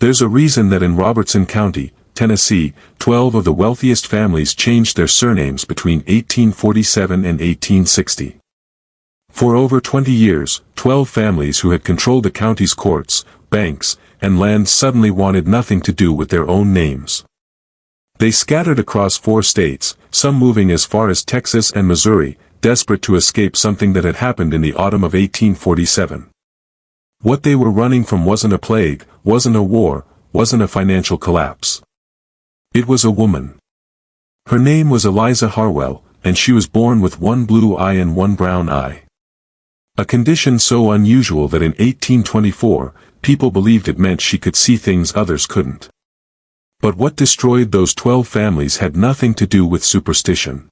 There's a reason that in Robertson County, Tennessee, 12 of the wealthiest families changed their surnames between 1847 and 1860. For over 20 years, 12 families who had controlled the county's courts, banks, and land suddenly wanted nothing to do with their own names. They scattered across 4 states, some moving as far as Texas and Missouri, desperate to escape something that had happened in the autumn of 1847. What they were running from wasn't a plague, wasn't a war, wasn't a financial collapse. It was a woman. Her name was Eliza Harwell, and she was born with one blue eye and one brown eye. A condition so unusual that in 1824, people believed it meant she could see things others couldn't. But what destroyed those 12 families had nothing to do with superstition.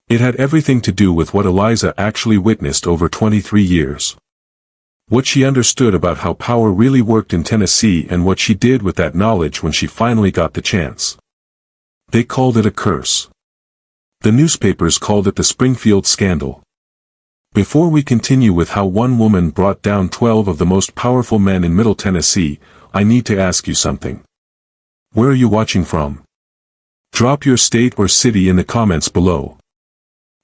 It had everything to do with what Eliza actually witnessed over 23 years. What she understood about how power really worked in Tennessee and what she did with that knowledge when she finally got the chance. They called it a curse. The newspapers called it the Springfield Scandal. Before we continue with how one woman brought down 12 of the most powerful men in Middle Tennessee, I need to ask you something. Where are you watching from? Drop your state or city in the comments below.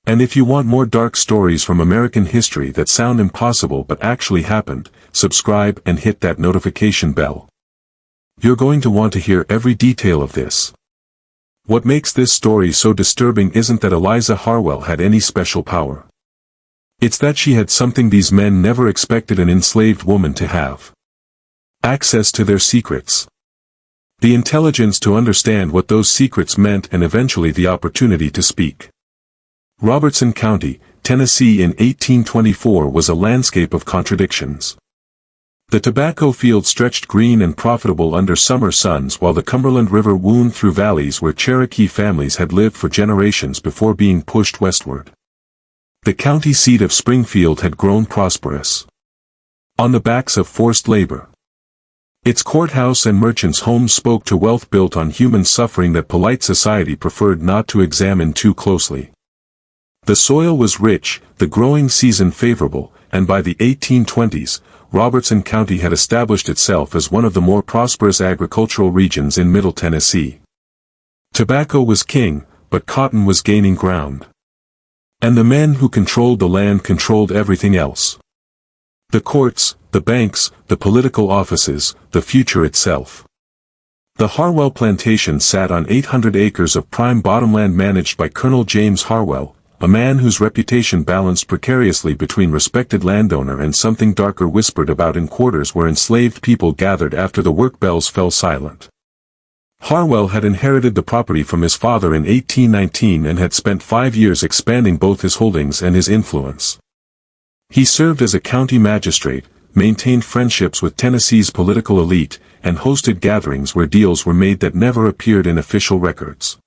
And if you want more dark stories from American history that sound impossible but actually happened, subscribe and hit that notification bell. You're going to want to hear every detail of this. What makes this story so disturbing isn't that Eliza Harwell had any special power. It's that she had something these men never expected an enslaved woman to have. Access to their secrets. The intelligence to understand what those secrets meant and eventually the opportunity to speak. Robertson County, Tennessee in 1824 was a landscape of contradictions. The tobacco field stretched green and profitable under summer suns while the Cumberland River wound through valleys where Cherokee families had lived for generations before being pushed westward. The county seat of Springfield had grown prosperous. On the backs of forced labor. Its courthouse and merchants' homes spoke to wealth built on human suffering that polite society preferred not to examine too closely. The soil was rich, the growing season favorable, and by the 1820s, Robertson County had established itself as one of the more prosperous agricultural regions in Middle Tennessee. Tobacco was king, but cotton was gaining ground. And the men who controlled the land controlled everything else. The courts, the banks, the political offices, the future itself. The Harwell plantation sat on 800 acres of prime bottomland managed by Colonel James Harwell, a man whose reputation balanced precariously between respected landowner and something darker whispered about in quarters where enslaved people gathered after the work bells fell silent. Harwell had inherited the property from his father in 1819 and had spent 5 years expanding both his holdings and his influence. He served as a county magistrate, maintained friendships with Tennessee's political elite, and hosted gatherings where deals were made that never appeared in official records.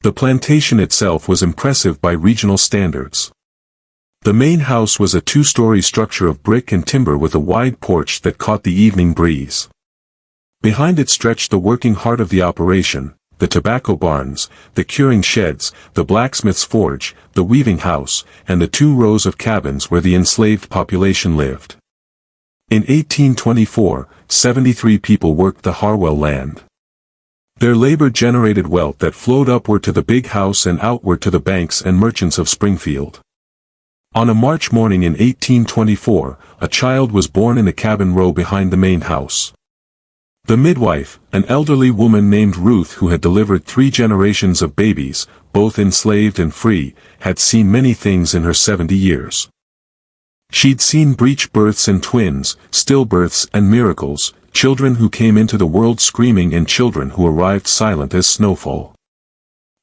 The plantation itself was impressive by regional standards. The main house was a 2-story structure of brick and timber with a wide porch that caught the evening breeze. Behind it stretched the working heart of the operation, the tobacco barns, the curing sheds, the blacksmith's forge, the weaving house, and the 2 rows of cabins where the enslaved population lived. In 1824, 73 people worked the Harwell land. Their labor generated wealth that flowed upward to the big house and outward to the banks and merchants of Springfield. On a March morning in 1824, a child was born in a cabin row behind the main house. The midwife, an elderly woman named Ruth who had delivered 3 generations of babies, both enslaved and free, had seen many things in her 70 years. She'd seen breech births and twins, stillbirths and miracles, children who came into the world screaming and children who arrived silent as snowfall.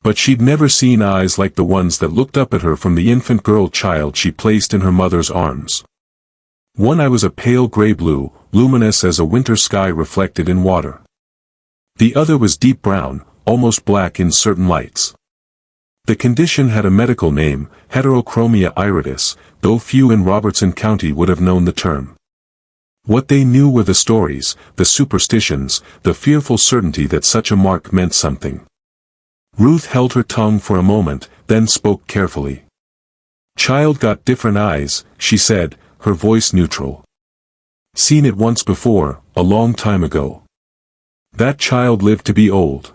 But she'd never seen eyes like the ones that looked up at her from the infant girl child she placed in her mother's arms. One eye was a pale gray blue, luminous as a winter sky reflected in water. The other was deep brown, almost black in certain lights. The condition had a medical name, Heterochromia iridis, though few in Robertson County would have known the term. What they knew were the stories, the superstitions, the fearful certainty that such a mark meant something. Ruth held her tongue for a moment, then spoke carefully. "Child got different eyes," she said, her voice neutral. "Seen it once before, a long time ago. That child lived to be old.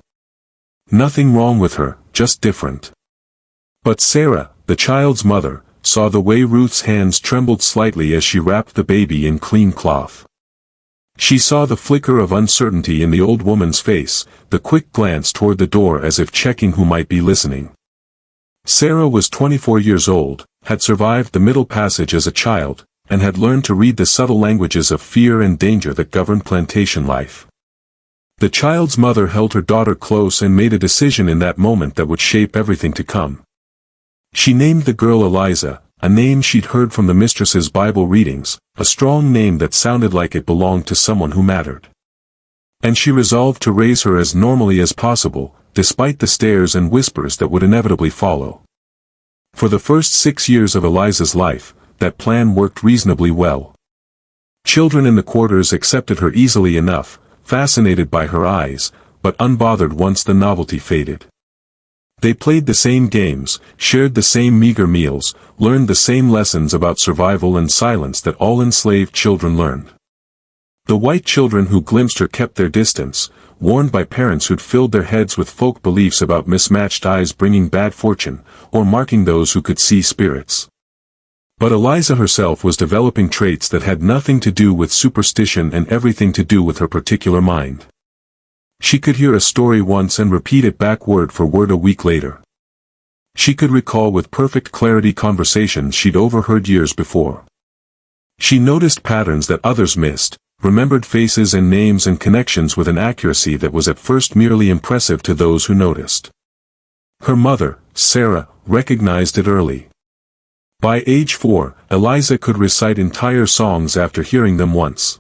Nothing wrong with her, just different. But Sarah, the child's mother, saw the way Ruth's hands trembled slightly as she wrapped the baby in clean cloth. She saw the flicker of uncertainty in the old woman's face, the quick glance toward the door as if checking who might be listening. Sarah was 24 years old, had survived the Middle Passage as a child, and had learned to read the subtle languages of fear and danger that governed plantation life. The child's mother held her daughter close and made a decision in that moment that would shape everything to come. She named the girl Eliza, a name she'd heard from the mistress's Bible readings, a strong name that sounded like it belonged to someone who mattered. And she resolved to raise her as normally as possible, despite the stares and whispers that would inevitably follow. For the first 6 years of Eliza's life, that plan worked reasonably well. Children in the quarters accepted her easily enough, fascinated by her eyes, but unbothered once the novelty faded. They played the same games, shared the same meager meals, learned the same lessons about survival and silence that all enslaved children learned. The white children who glimpsed her kept their distance, warned by parents who'd filled their heads with folk beliefs about mismatched eyes bringing bad fortune, or marking those who could see spirits. But Eliza herself was developing traits that had nothing to do with superstition and everything to do with her particular mind. She could hear a story once and repeat it back word for word a week later. She could recall with perfect clarity conversations she'd overheard years before. She noticed patterns that others missed, remembered faces and names and connections with an accuracy that was at first merely impressive to those who noticed. Her mother, Sarah, recognized it early. By age 4, Eliza could recite entire songs after hearing them once.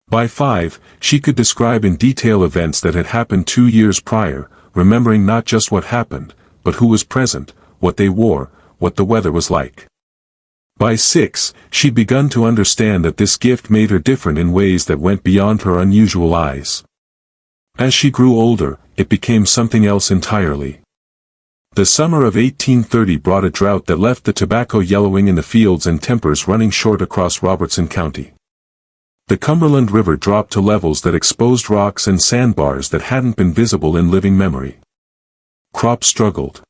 By 5, she could describe in detail events that had happened 2 years prior, remembering not just what happened, but who was present, what they wore, what the weather was like. By 6, she'd begun to understand that this gift made her different in ways that went beyond her unusual eyes. As she grew older, it became something else entirely. The summer of 1830 brought a drought that left the tobacco yellowing in the fields and tempers running short across Robertson County. The Cumberland River dropped to levels that exposed rocks and sandbars that hadn't been visible in living memory. Crops struggled.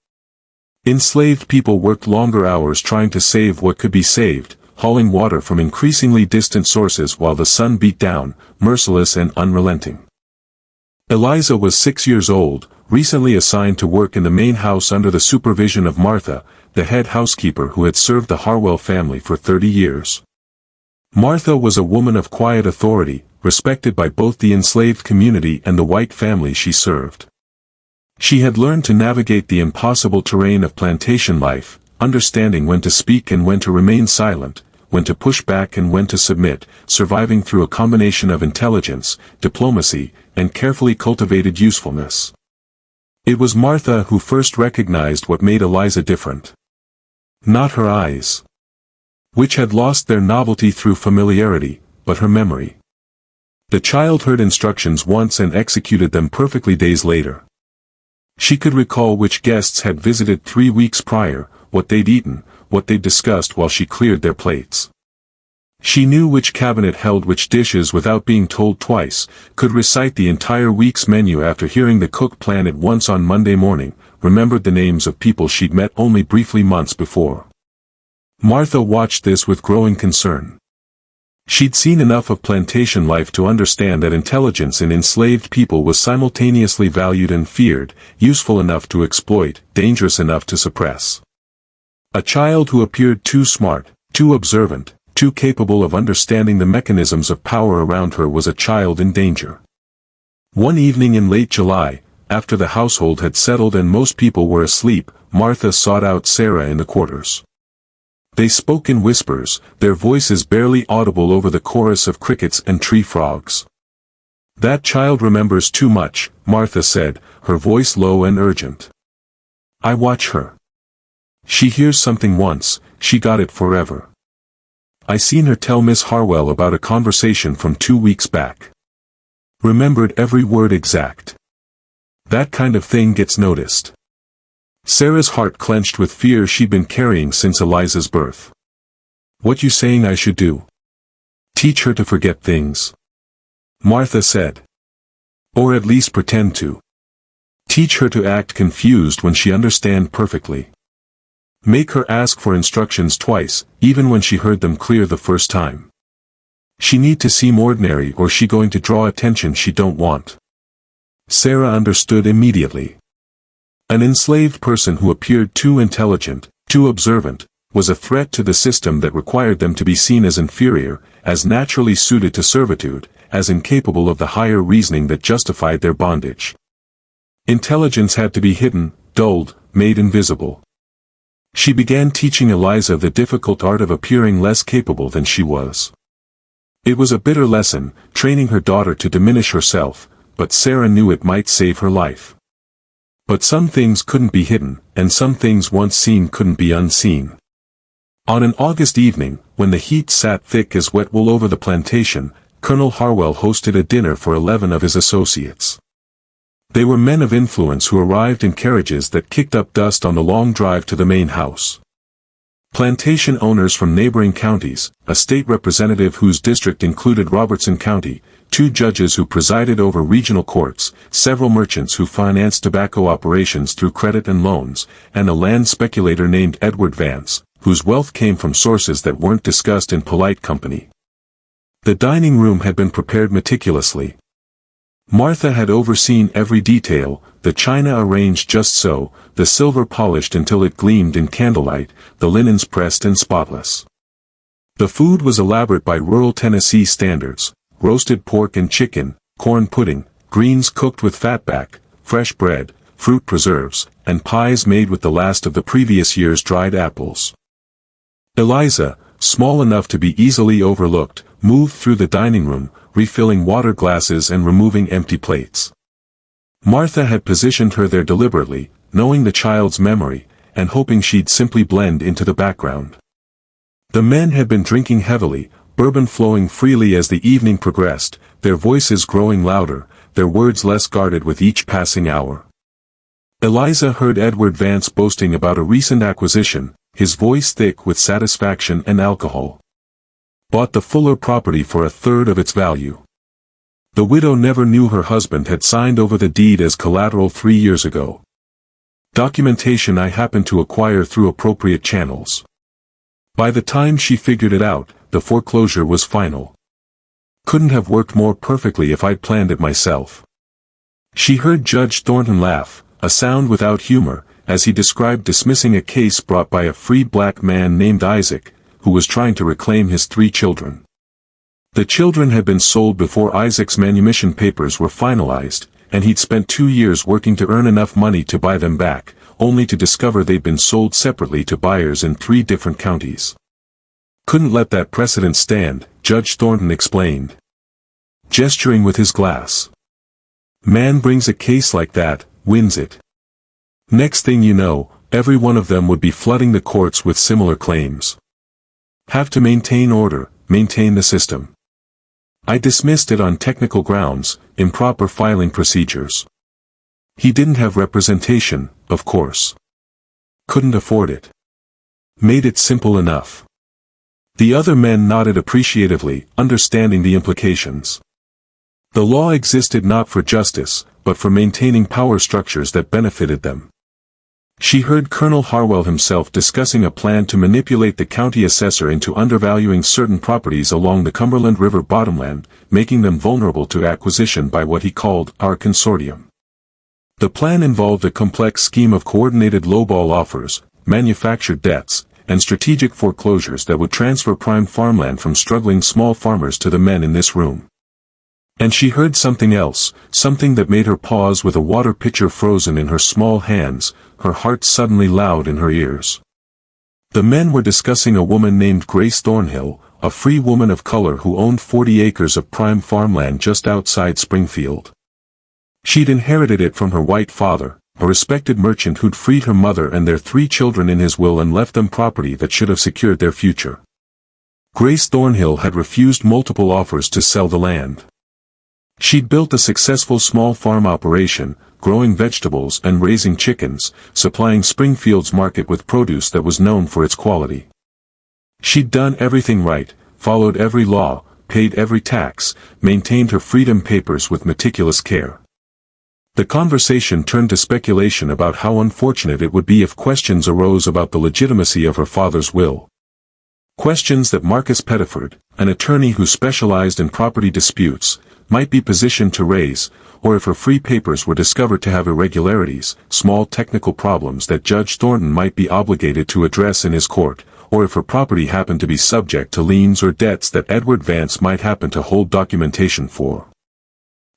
Enslaved people worked longer hours trying to save what could be saved, hauling water from increasingly distant sources while the sun beat down, merciless and unrelenting. Eliza was 6 years old, recently assigned to work in the main house under the supervision of Martha, the head housekeeper who had served the Harwell family for 30 years. Martha was a woman of quiet authority, respected by both the enslaved community and the white family she served. She had learned to navigate the impossible terrain of plantation life, understanding when to speak and when to remain silent, when to push back and when to submit, surviving through a combination of intelligence, diplomacy, and carefully cultivated usefulness. It was Martha who first recognized what made Eliza different. Not her eyes, which had lost their novelty through familiarity, but her memory. The child heard instructions once and executed them perfectly days later. She could recall which guests had visited 3 weeks prior, what they'd eaten, what they'd discussed while she cleared their plates. She knew which cabinet held which dishes without being told twice, could recite the entire week's menu after hearing the cook plan it once on Monday morning, remembered the names of people she'd met only briefly months before. Martha watched this with growing concern. She'd seen enough of plantation life to understand that intelligence in enslaved people was simultaneously valued and feared, useful enough to exploit, dangerous enough to suppress. A child who appeared too smart, too observant, too capable of understanding the mechanisms of power around her was a child in danger. One evening in late July, after the household had settled and most people were asleep, Martha sought out Sarah in the quarters. They spoke in whispers, their voices barely audible over the chorus of crickets and tree frogs. "That child remembers too much," Martha said, her voice low and urgent. "I watch her. She hears something once, she got it forever. I seen her tell Miss Harwell about a conversation from 2 weeks back. Remembered every word exact. That kind of thing gets noticed." Sarah's heart clenched with fear she'd been carrying since Eliza's birth. "What you saying I should do? Teach her to forget things?" Martha said. Or at least pretend to. Teach her to act confused when she understand perfectly. Make her ask for instructions twice, even when she heard them clear the first time. She need to seem ordinary or she going to draw attention she don't want. Sarah understood immediately. An enslaved person who appeared too intelligent, too observant, was a threat to the system that required them to be seen as inferior, as naturally suited to servitude, as incapable of the higher reasoning that justified their bondage. Intelligence had to be hidden, dulled, made invisible. She began teaching Eliza the difficult art of appearing less capable than she was. It was a bitter lesson, training her daughter to diminish herself, but Sarah knew it might save her life. But some things couldn't be hidden, and some things once seen couldn't be unseen. On an August evening, when the heat sat thick as wet wool over the plantation, Colonel Harwell hosted a dinner for 11 of his associates. They were men of influence who arrived in carriages that kicked up dust on the long drive to the main house. Plantation owners from neighboring counties, a state representative whose district included Robertson County, 2 judges who presided over regional courts, several merchants who financed tobacco operations through credit and loans, and a land speculator named Edward Vance, whose wealth came from sources that weren't discussed in polite company. The dining room had been prepared meticulously. Martha had overseen every detail, the china arranged just so, the silver polished until it gleamed in candlelight, the linens pressed and spotless. The food was elaborate by rural Tennessee standards: roasted pork and chicken, corn pudding, greens cooked with fatback, fresh bread, fruit preserves, and pies made with the last of the previous year's dried apples. Eliza, small enough to be easily overlooked, moved through the dining room, refilling water glasses and removing empty plates. Martha had positioned her there deliberately, knowing the child's memory, and hoping she'd simply blend into the background. The men had been drinking heavily, bourbon flowing freely as the evening progressed, their voices growing louder, their words less guarded with each passing hour. Eliza heard Edward Vance boasting about a recent acquisition, his voice thick with satisfaction and alcohol. Bought the Fuller property for 1/3 of its value. The widow never knew her husband had signed over the deed as collateral 3 years ago. Documentation I happened to acquire through appropriate channels. By the time she figured it out, the foreclosure was final. Couldn't have worked more perfectly if I'd planned it myself. She heard Judge Thornton laugh, a sound without humor, as he described dismissing a case brought by a free black man named Isaac, who was trying to reclaim his 3 children. The children had been sold before Isaac's manumission papers were finalized, and he'd spent 2 years working to earn enough money to buy them back, only to discover they'd been sold separately to buyers in 3 different counties. Couldn't let that precedent stand, Judge Thornton explained, gesturing with his glass. Man brings a case like that, wins it. Next thing you know, every one of them would be flooding the courts with similar claims. Have to maintain order, maintain the system. I dismissed it on technical grounds, improper filing procedures. He didn't have representation, of course. Couldn't afford it. Made it simple enough. The other men nodded appreciatively, understanding the implications. The law existed not for justice, but for maintaining power structures that benefited them. She heard Colonel Harwell himself discussing a plan to manipulate the county assessor into undervaluing certain properties along the Cumberland River bottomland, making them vulnerable to acquisition by what he called our consortium. The plan involved a complex scheme of coordinated lowball offers, manufactured debts, and strategic foreclosures that would transfer prime farmland from struggling small farmers to the men in this room. And she heard something else, something that made her pause with a water pitcher frozen in her small hands, her heart suddenly loud in her ears. The men were discussing a woman named Grace Thornhill, a free woman of color who owned 40 acres of prime farmland just outside Springfield. She'd inherited it from her white father, a respected merchant who'd freed her mother and their 3 children in his will and left them property that should have secured their future. Grace Thornhill had refused multiple offers to sell the land. She'd built a successful small farm operation, growing vegetables and raising chickens, supplying Springfield's market with produce that was known for its quality. She'd done everything right, followed every law, paid every tax, maintained her freedom papers with meticulous care. The conversation turned to speculation about how unfortunate it would be if questions arose about the legitimacy of her father's will. Questions that Marcus Pettiford, an attorney who specialized in property disputes, might be positioned to raise, or if her free papers were discovered to have irregularities, small technical problems that Judge Thornton might be obligated to address in his court, or if her property happened to be subject to liens or debts that Edward Vance might happen to hold documentation for.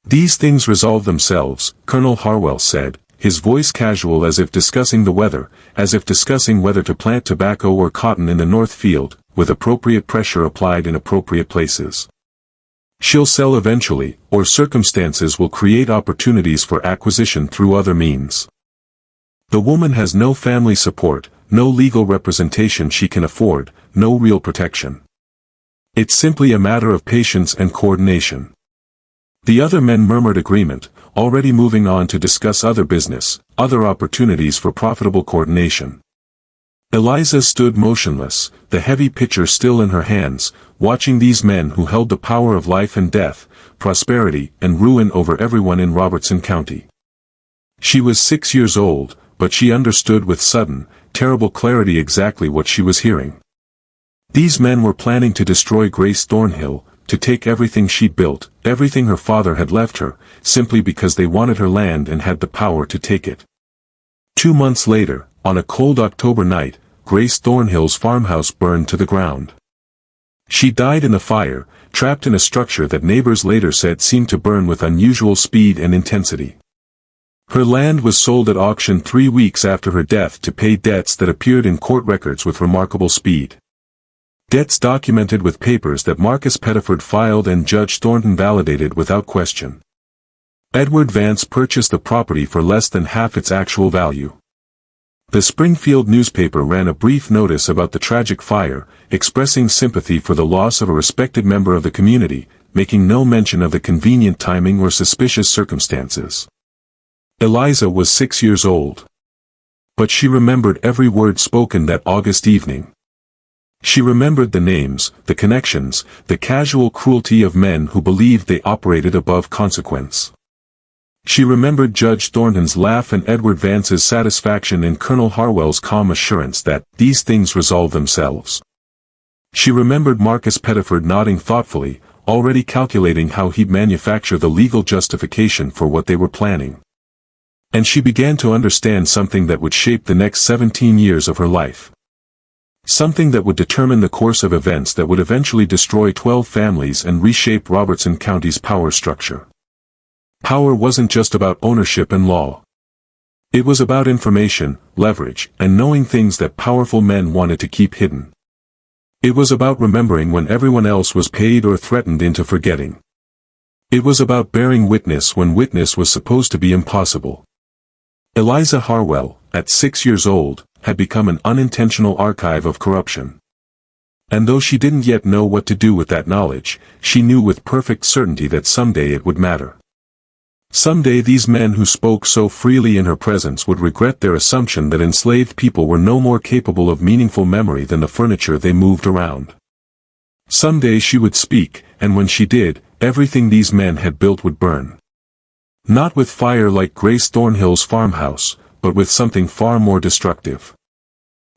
These things resolve themselves, Colonel Harwell said, his voice casual as if discussing the weather, as if discussing whether to plant tobacco or cotton in the North Field, with appropriate pressure applied in appropriate places. She'll sell eventually, or circumstances will create opportunities for acquisition through other means. The woman has no family support, no legal representation she can afford, no real protection. It's simply a matter of patience and coordination. The other men murmured agreement, already moving on to discuss other business, other opportunities for profitable coordination. Eliza stood motionless, the heavy pitcher still in her hands, watching these men who held the power of life and death, prosperity and ruin over everyone in Robertson County. She was 6 years old, but she understood with sudden, terrible clarity exactly what she was hearing. These men were planning to destroy Grace Thornhill, to take everything she'd built, everything her father had left her, simply because they wanted her land and had the power to take it. 2 months later, on a cold October night, Grace Thornhill's farmhouse burned to the ground. She died in the fire, trapped in a structure that neighbors later said seemed to burn with unusual speed and intensity. Her land was sold at auction 3 weeks after her death to pay debts that appeared in court records with remarkable speed. Debts documented with papers that Marcus Pettiford filed and Judge Thornton validated without question. Edward Vance purchased the property for less than half its actual value. The Springfield newspaper ran a brief notice about the tragic fire, expressing sympathy for the loss of a respected member of the community, making no mention of the convenient timing or suspicious circumstances. Eliza was 6 years old. But she remembered every word spoken that August evening. She remembered the names, the connections, the casual cruelty of men who believed they operated above consequence. She remembered Judge Thornton's laugh and Edward Vance's satisfaction in Colonel Harwell's calm assurance that these things resolve themselves. She remembered Marcus Pettiford nodding thoughtfully, already calculating how he'd manufacture the legal justification for what they were planning. And she began to understand something that would shape the next 17 years of her life. Something that would determine the course of events that would eventually destroy 12 families and reshape Robertson County's power structure. Power wasn't just about ownership and law. It was about information, leverage, and knowing things that powerful men wanted to keep hidden. It was about remembering when everyone else was paid or threatened into forgetting. It was about bearing witness when witness was supposed to be impossible. Eliza Harwell, at 6 years old, had become an unintentional archive of corruption. And though she didn't yet know what to do with that knowledge, she knew with perfect certainty that someday it would matter. Someday these men who spoke so freely in her presence would regret their assumption that enslaved people were no more capable of meaningful memory than the furniture they moved around. Someday she would speak, and when she did, everything these men had built would burn. Not with fire like Grace Thornhill's farmhouse, but with something far more destructive.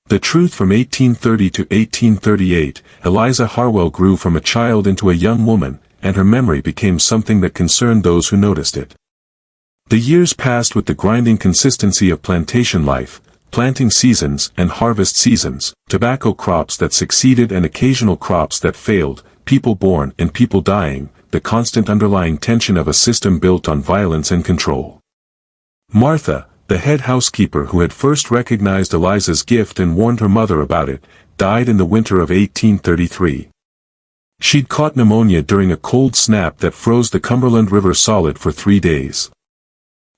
The truth from 1830 to 1838, Eliza Harwell grew from a child into a young woman, and her memory became something that concerned those who noticed it. The years passed with the grinding consistency of plantation life, planting seasons and harvest seasons, tobacco crops that succeeded and occasional crops that failed, people born and people dying, the constant underlying tension of a system built on violence and control. Martha, the head housekeeper who had first recognized Eliza's gift and warned her mother about it, died in the winter of 1833. She'd caught pneumonia during a cold snap that froze the Cumberland River solid for 3 days.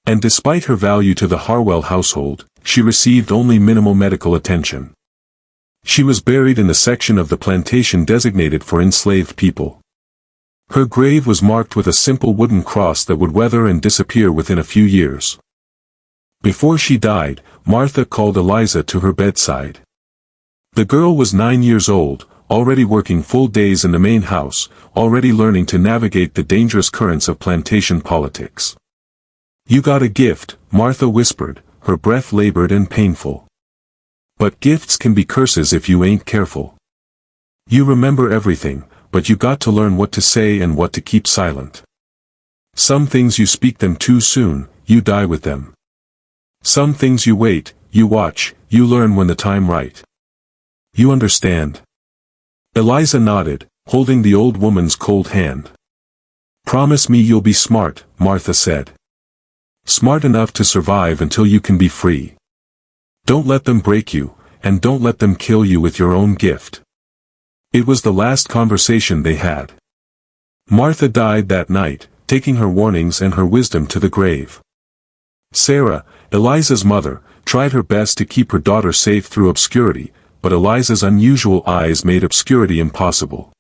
And despite her value to the Harwell household, she received only minimal medical attention. She was buried in the section of the plantation designated for enslaved people. Her grave was marked with a simple wooden cross that would weather and disappear within a few years. Before she died, Martha called Eliza to her bedside. The girl was 9 years old, already working full days in the main house, already learning to navigate the dangerous currents of plantation politics. "You got a gift," Martha whispered, her breath labored and painful. "But gifts can be curses if you ain't careful. You remember everything, but you got to learn what to say and what to keep silent. Some things you speak them too soon, you die with them. Some things you wait, you watch, you learn when the time right. You understand?" Eliza nodded, holding the old woman's cold hand. "Promise me you'll be smart," Martha said. "Smart enough to survive until you can be free. Don't let them break you, and don't let them kill you with your own gift." It was the last conversation they had. Martha died that night, taking her warnings and her wisdom to the grave. Sarah, Eliza's mother, tried her best to keep her daughter safe through obscurity, but Eliza's unusual eyes made obscurity impossible.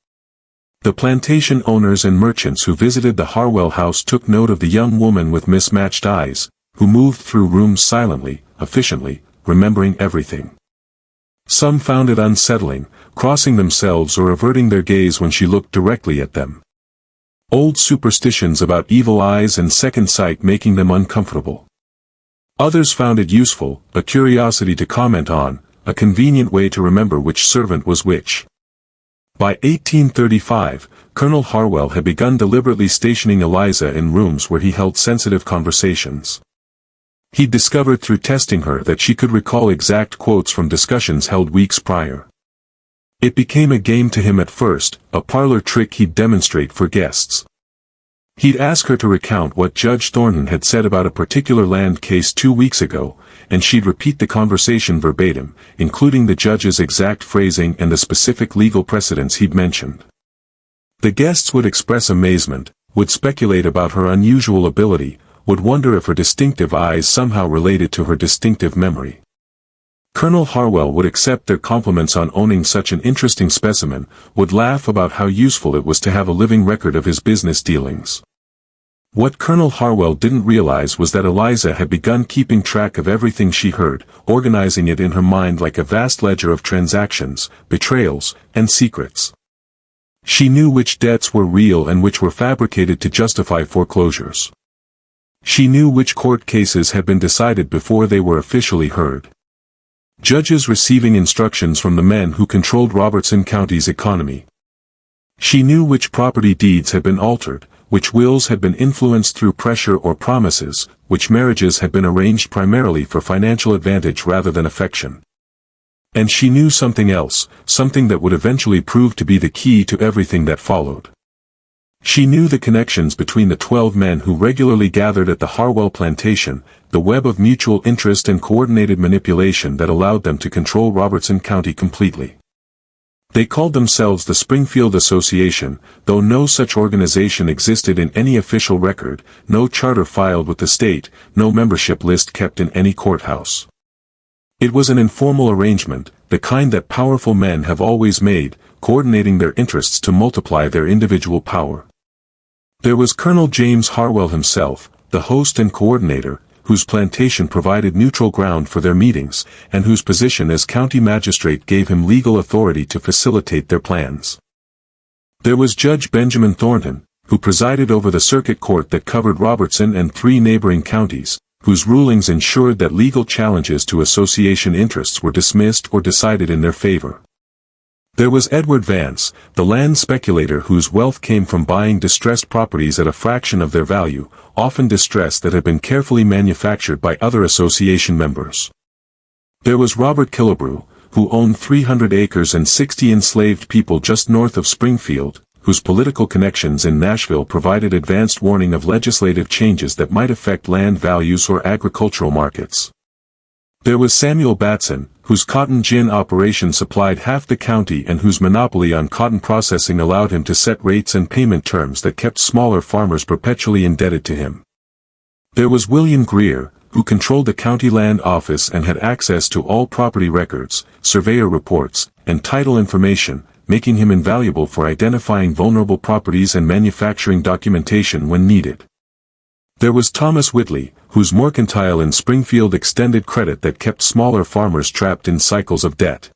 The plantation owners and merchants who visited the Harwell house took note of the young woman with mismatched eyes, who moved through rooms silently, efficiently, remembering everything. Some found it unsettling, crossing themselves or averting their gaze when she looked directly at them. Old superstitions about evil eyes and second sight making them uncomfortable. Others found it useful, a curiosity to comment on, a convenient way to remember which servant was which. By 1835, Colonel Harwell had begun deliberately stationing Eliza in rooms where he held sensitive conversations. He discovered through testing her that she could recall exact quotes from discussions held weeks prior. It became a game to him at first, a parlor trick he'd demonstrate for guests. He'd ask her to recount what Judge Thornton had said about a particular land case 2 weeks ago, and she'd repeat the conversation verbatim, including the judge's exact phrasing and the specific legal precedents he'd mentioned. The guests would express amazement, would speculate about her unusual ability, would wonder if her distinctive eyes somehow related to her distinctive memory. Colonel Harwell would accept their compliments on owning such an interesting specimen, would laugh about how useful it was to have a living record of his business dealings. What Colonel Harwell didn't realize was that Eliza had begun keeping track of everything she heard, organizing it in her mind like a vast ledger of transactions, betrayals, and secrets. She knew which debts were real and which were fabricated to justify foreclosures. She knew which court cases had been decided before they were officially heard. Judges receiving instructions from the men who controlled Robertson County's economy. She knew which property deeds had been altered, which wills had been influenced through pressure or promises, which marriages had been arranged primarily for financial advantage rather than affection. And she knew something else, something that would eventually prove to be the key to everything that followed. She knew the connections between the 12 men who regularly gathered at the Harwell plantation, the web of mutual interest and coordinated manipulation that allowed them to control Robertson County completely. They called themselves the Springfield Association, though no such organization existed in any official record, no charter filed with the state, no membership list kept in any courthouse. It was an informal arrangement, the kind that powerful men have always made, coordinating their interests to multiply their individual power. There was Colonel James Harwell himself, the host and coordinator, whose plantation provided neutral ground for their meetings, and whose position as county magistrate gave him legal authority to facilitate their plans. There was Judge Benjamin Thornton, who presided over the circuit court that covered Robertson and 3 neighboring counties, whose rulings ensured that legal challenges to association interests were dismissed or decided in their favor. There was Edward Vance, the land speculator whose wealth came from buying distressed properties at a fraction of their value, often distress that had been carefully manufactured by other association members. There was Robert Killebrew, who owned 300 acres and 60 enslaved people just north of Springfield, whose political connections in Nashville provided advanced warning of legislative changes that might affect land values or agricultural markets. There was Samuel Batson, whose cotton gin operation supplied half the county and whose monopoly on cotton processing allowed him to set rates and payment terms that kept smaller farmers perpetually indebted to him. There was William Greer, who controlled the county land office and had access to all property records, surveyor reports, and title information, making him invaluable for identifying vulnerable properties and manufacturing documentation when needed. There was Thomas Whitley, whose mercantile in Springfield extended credit that kept smaller farmers trapped in cycles of debt.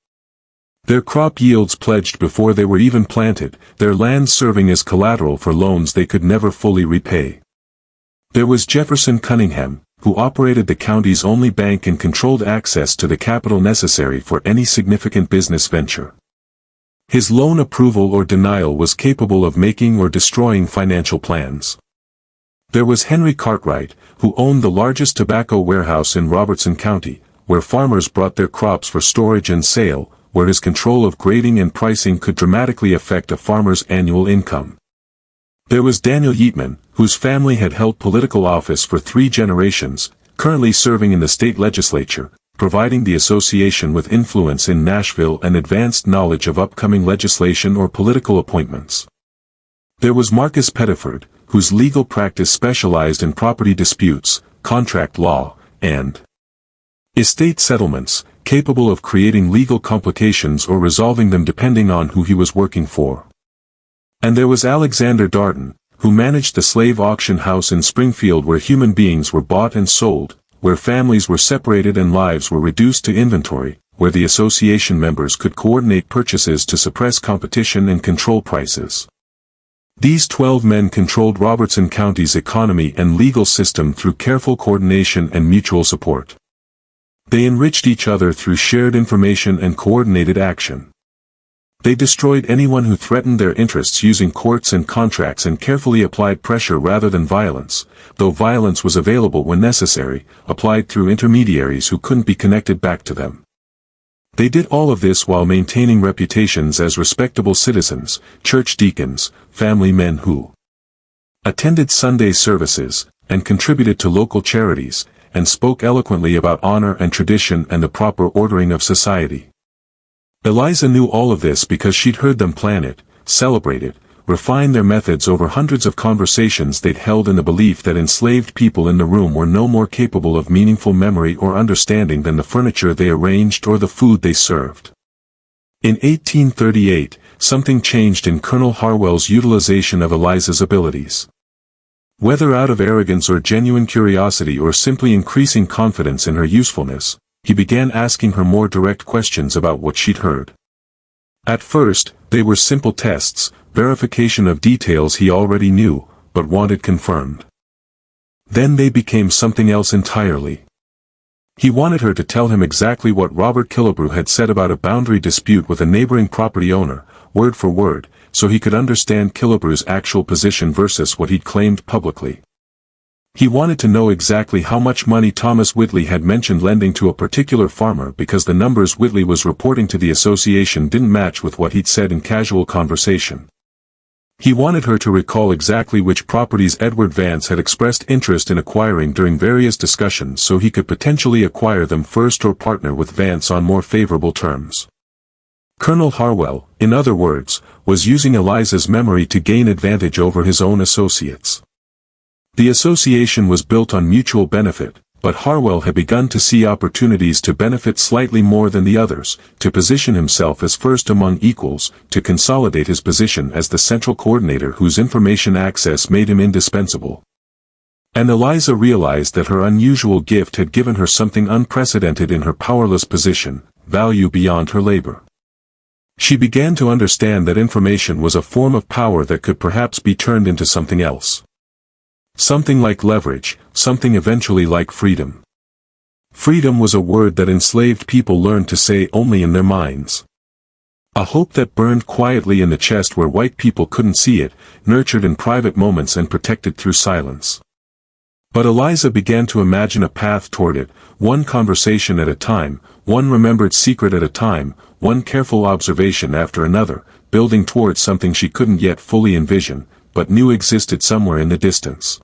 Their crop yields pledged before they were even planted, their land serving as collateral for loans they could never fully repay. There was Jefferson Cunningham, who operated the county's only bank and controlled access to the capital necessary for any significant business venture. His loan approval or denial was capable of making or destroying financial plans. There was Henry Cartwright, who owned the largest tobacco warehouse in Robertson County, where farmers brought their crops for storage and sale, where his control of grading and pricing could dramatically affect a farmer's annual income. There was Daniel Yeatman, whose family had held political office for 3 generations, currently serving in the state legislature, providing the association with influence in Nashville and advanced knowledge of upcoming legislation or political appointments. There was Marcus Pettiford, whose legal practice specialized in property disputes, contract law, and estate settlements, capable of creating legal complications or resolving them depending on who he was working for. And there was Alexander Darden, who managed the slave auction house in Springfield where human beings were bought and sold, where families were separated and lives were reduced to inventory, where the association members could coordinate purchases to suppress competition and control prices. These 12 men controlled Robertson County's economy and legal system through careful coordination and mutual support. They enriched each other through shared information and coordinated action. They destroyed anyone who threatened their interests using courts and contracts and carefully applied pressure rather than violence, though violence was available when necessary, applied through intermediaries who couldn't be connected back to them. They did all of this while maintaining reputations as respectable citizens, church deacons, family men who attended Sunday services, and contributed to local charities, and spoke eloquently about honor and tradition and the proper ordering of society. Eliza knew all of this because she'd heard them plan it, celebrate it, refine their methods over hundreds of conversations they'd held in the belief that enslaved people in the room were no more capable of meaningful memory or understanding than the furniture they arranged or the food they served. In 1838, something changed in Colonel Harwell's utilization of Eliza's abilities. Whether out of arrogance or genuine curiosity or simply increasing confidence in her usefulness, he began asking her more direct questions about what she'd heard. At first, they were simple tests, verification of details he already knew, but wanted confirmed. Then they became something else entirely. He wanted her to tell him exactly what Robert Killebrew had said about a boundary dispute with a neighboring property owner, word for word, so he could understand Killebrew's actual position versus what he'd claimed publicly. He wanted to know exactly how much money Thomas Whitley had mentioned lending to a particular farmer because the numbers Whitley was reporting to the association didn't match with what he'd said in casual conversation. He wanted her to recall exactly which properties Edward Vance had expressed interest in acquiring during various discussions so he could potentially acquire them first or partner with Vance on more favorable terms. Colonel Harwell, in other words, was using Eliza's memory to gain advantage over his own associates. The association was built on mutual benefit, but Harwell had begun to see opportunities to benefit slightly more than the others, to position himself as first among equals, to consolidate his position as the central coordinator whose information access made him indispensable. And Eliza realized that her unusual gift had given her something unprecedented in her powerless position, value beyond her labor. She began to understand that information was a form of power that could perhaps be turned into something else. Something like leverage, something eventually like freedom. Freedom was a word that enslaved people learned to say only in their minds. A hope that burned quietly in the chest where white people couldn't see it, nurtured in private moments and protected through silence. But Eliza began to imagine a path toward it, one conversation at a time, one remembered secret at a time, one careful observation after another, building towards something she couldn't yet fully envision, but knew existed somewhere in the distance.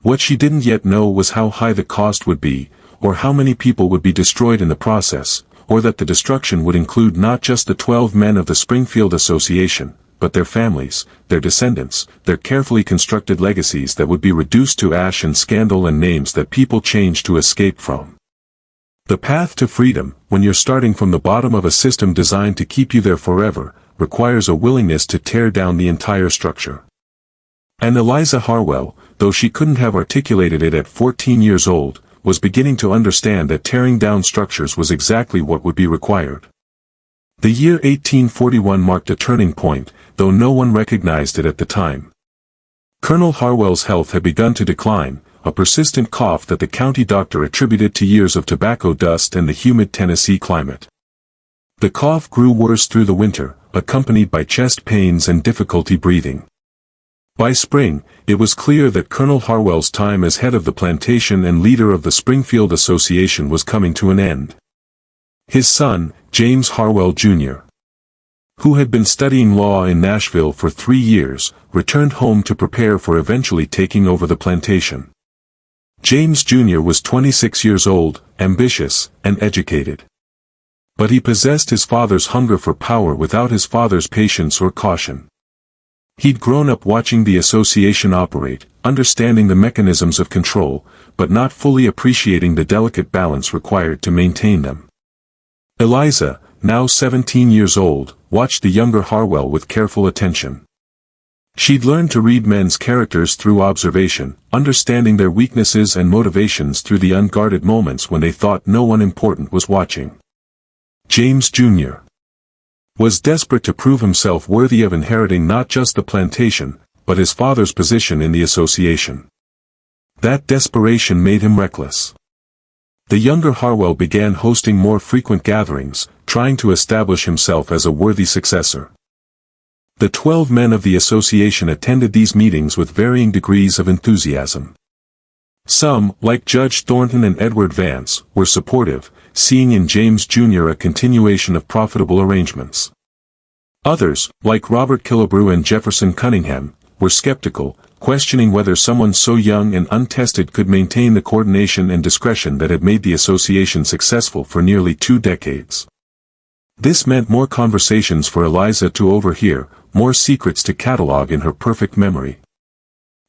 What she didn't yet know was how high the cost would be, or how many people would be destroyed in the process, or that the destruction would include not just the 12 men of the Springfield Association, but their families, their descendants, their carefully constructed legacies that would be reduced to ash and scandal and names that people changed to escape from. The path to freedom, when you're starting from the bottom of a system designed to keep you there forever, requires a willingness to tear down the entire structure. And Eliza Harwell, though she couldn't have articulated it at 14 years old, was beginning to understand that tearing down structures was exactly what would be required. The year 1841 marked a turning point, though no one recognized it at the time. Colonel Harwell's health had begun to decline, a persistent cough that the county doctor attributed to years of tobacco dust and the humid Tennessee climate. The cough grew worse through the winter, accompanied by chest pains and difficulty breathing. By spring, it was clear that Colonel Harwell's time as head of the plantation and leader of the Springfield Association was coming to an end. His son, James Harwell, Jr., who had been studying law in Nashville for 3 years, returned home to prepare for eventually taking over the plantation. James Jr. was 26 years old, ambitious, and educated. But he possessed his father's hunger for power without his father's patience or caution. He'd grown up watching the association operate, understanding the mechanisms of control, but not fully appreciating the delicate balance required to maintain them. Eliza, now 17 years old, watched the younger Harwell with careful attention. She'd learned to read men's characters through observation, understanding their weaknesses and motivations through the unguarded moments when they thought no one important was watching. James Jr. was desperate to prove himself worthy of inheriting not just the plantation, but his father's position in the association. That desperation made him reckless. The younger Harwell began hosting more frequent gatherings, trying to establish himself as a worthy successor. The 12 men of the association attended these meetings with varying degrees of enthusiasm. Some, like Judge Thornton and Edward Vance, were supportive, seeing in James Jr. a continuation of profitable arrangements. Others, like Robert Killebrew and Jefferson Cunningham, were skeptical, questioning whether someone so young and untested could maintain the coordination and discretion that had made the association successful for nearly 2 decades. This meant more conversations for Eliza to overhear, more secrets to catalog in her perfect memory.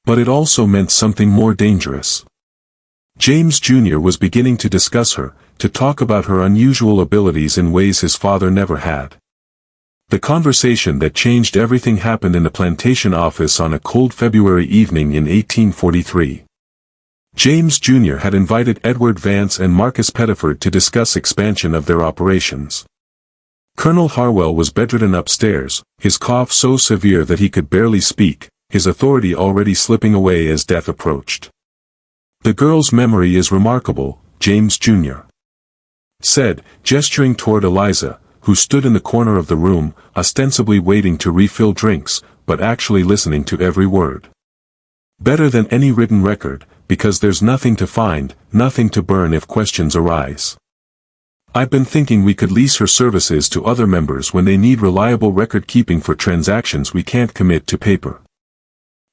But it also meant something more dangerous. James Jr. was beginning to discuss her, to talk about her unusual abilities in ways his father never had. The conversation that changed everything happened in the plantation office on a cold February evening in 1843. James Jr. had invited Edward Vance and Marcus Pettiford to discuss expansion of their operations. Colonel Harwell was bedridden upstairs, his cough so severe that he could barely speak, his authority already slipping away as death approached. "The girl's memory is remarkable," James Jr. said, gesturing toward Eliza, who stood in the corner of the room, ostensibly waiting to refill drinks, but actually listening to every word. "Better than any written record, because there's nothing to find, nothing to burn if questions arise. I've been thinking we could lease her services to other members when they need reliable record-keeping for transactions we can't commit to paper."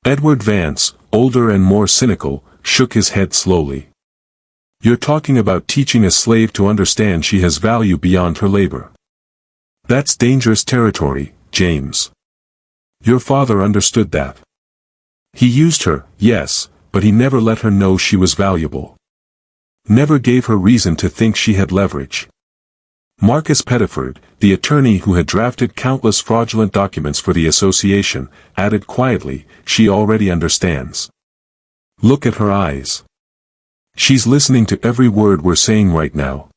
Edward Vance, older and more cynical, shook his head slowly. "You're talking about teaching a slave to understand she has value beyond her labor. That's dangerous territory, James. Your father understood that. He used her, yes, but he never let her know she was valuable. Never gave her reason to think she had leverage." Marcus Pettiford, the attorney who had drafted countless fraudulent documents for the association, added quietly, "She already understands. Look at her eyes. She's listening to every word we're saying right now.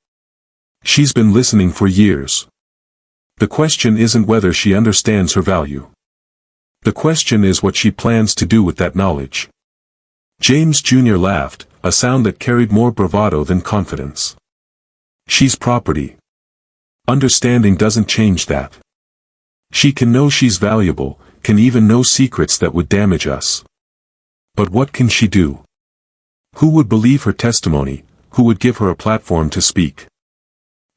She's been listening for years. The question isn't whether she understands her value. The question is what she plans to do with that knowledge." James Jr. laughed, a sound that carried more bravado than confidence. "She's property. Understanding doesn't change that. She can know she's valuable, can even know secrets that would damage us. But what can she do? Who would believe her testimony, who would give her a platform to speak?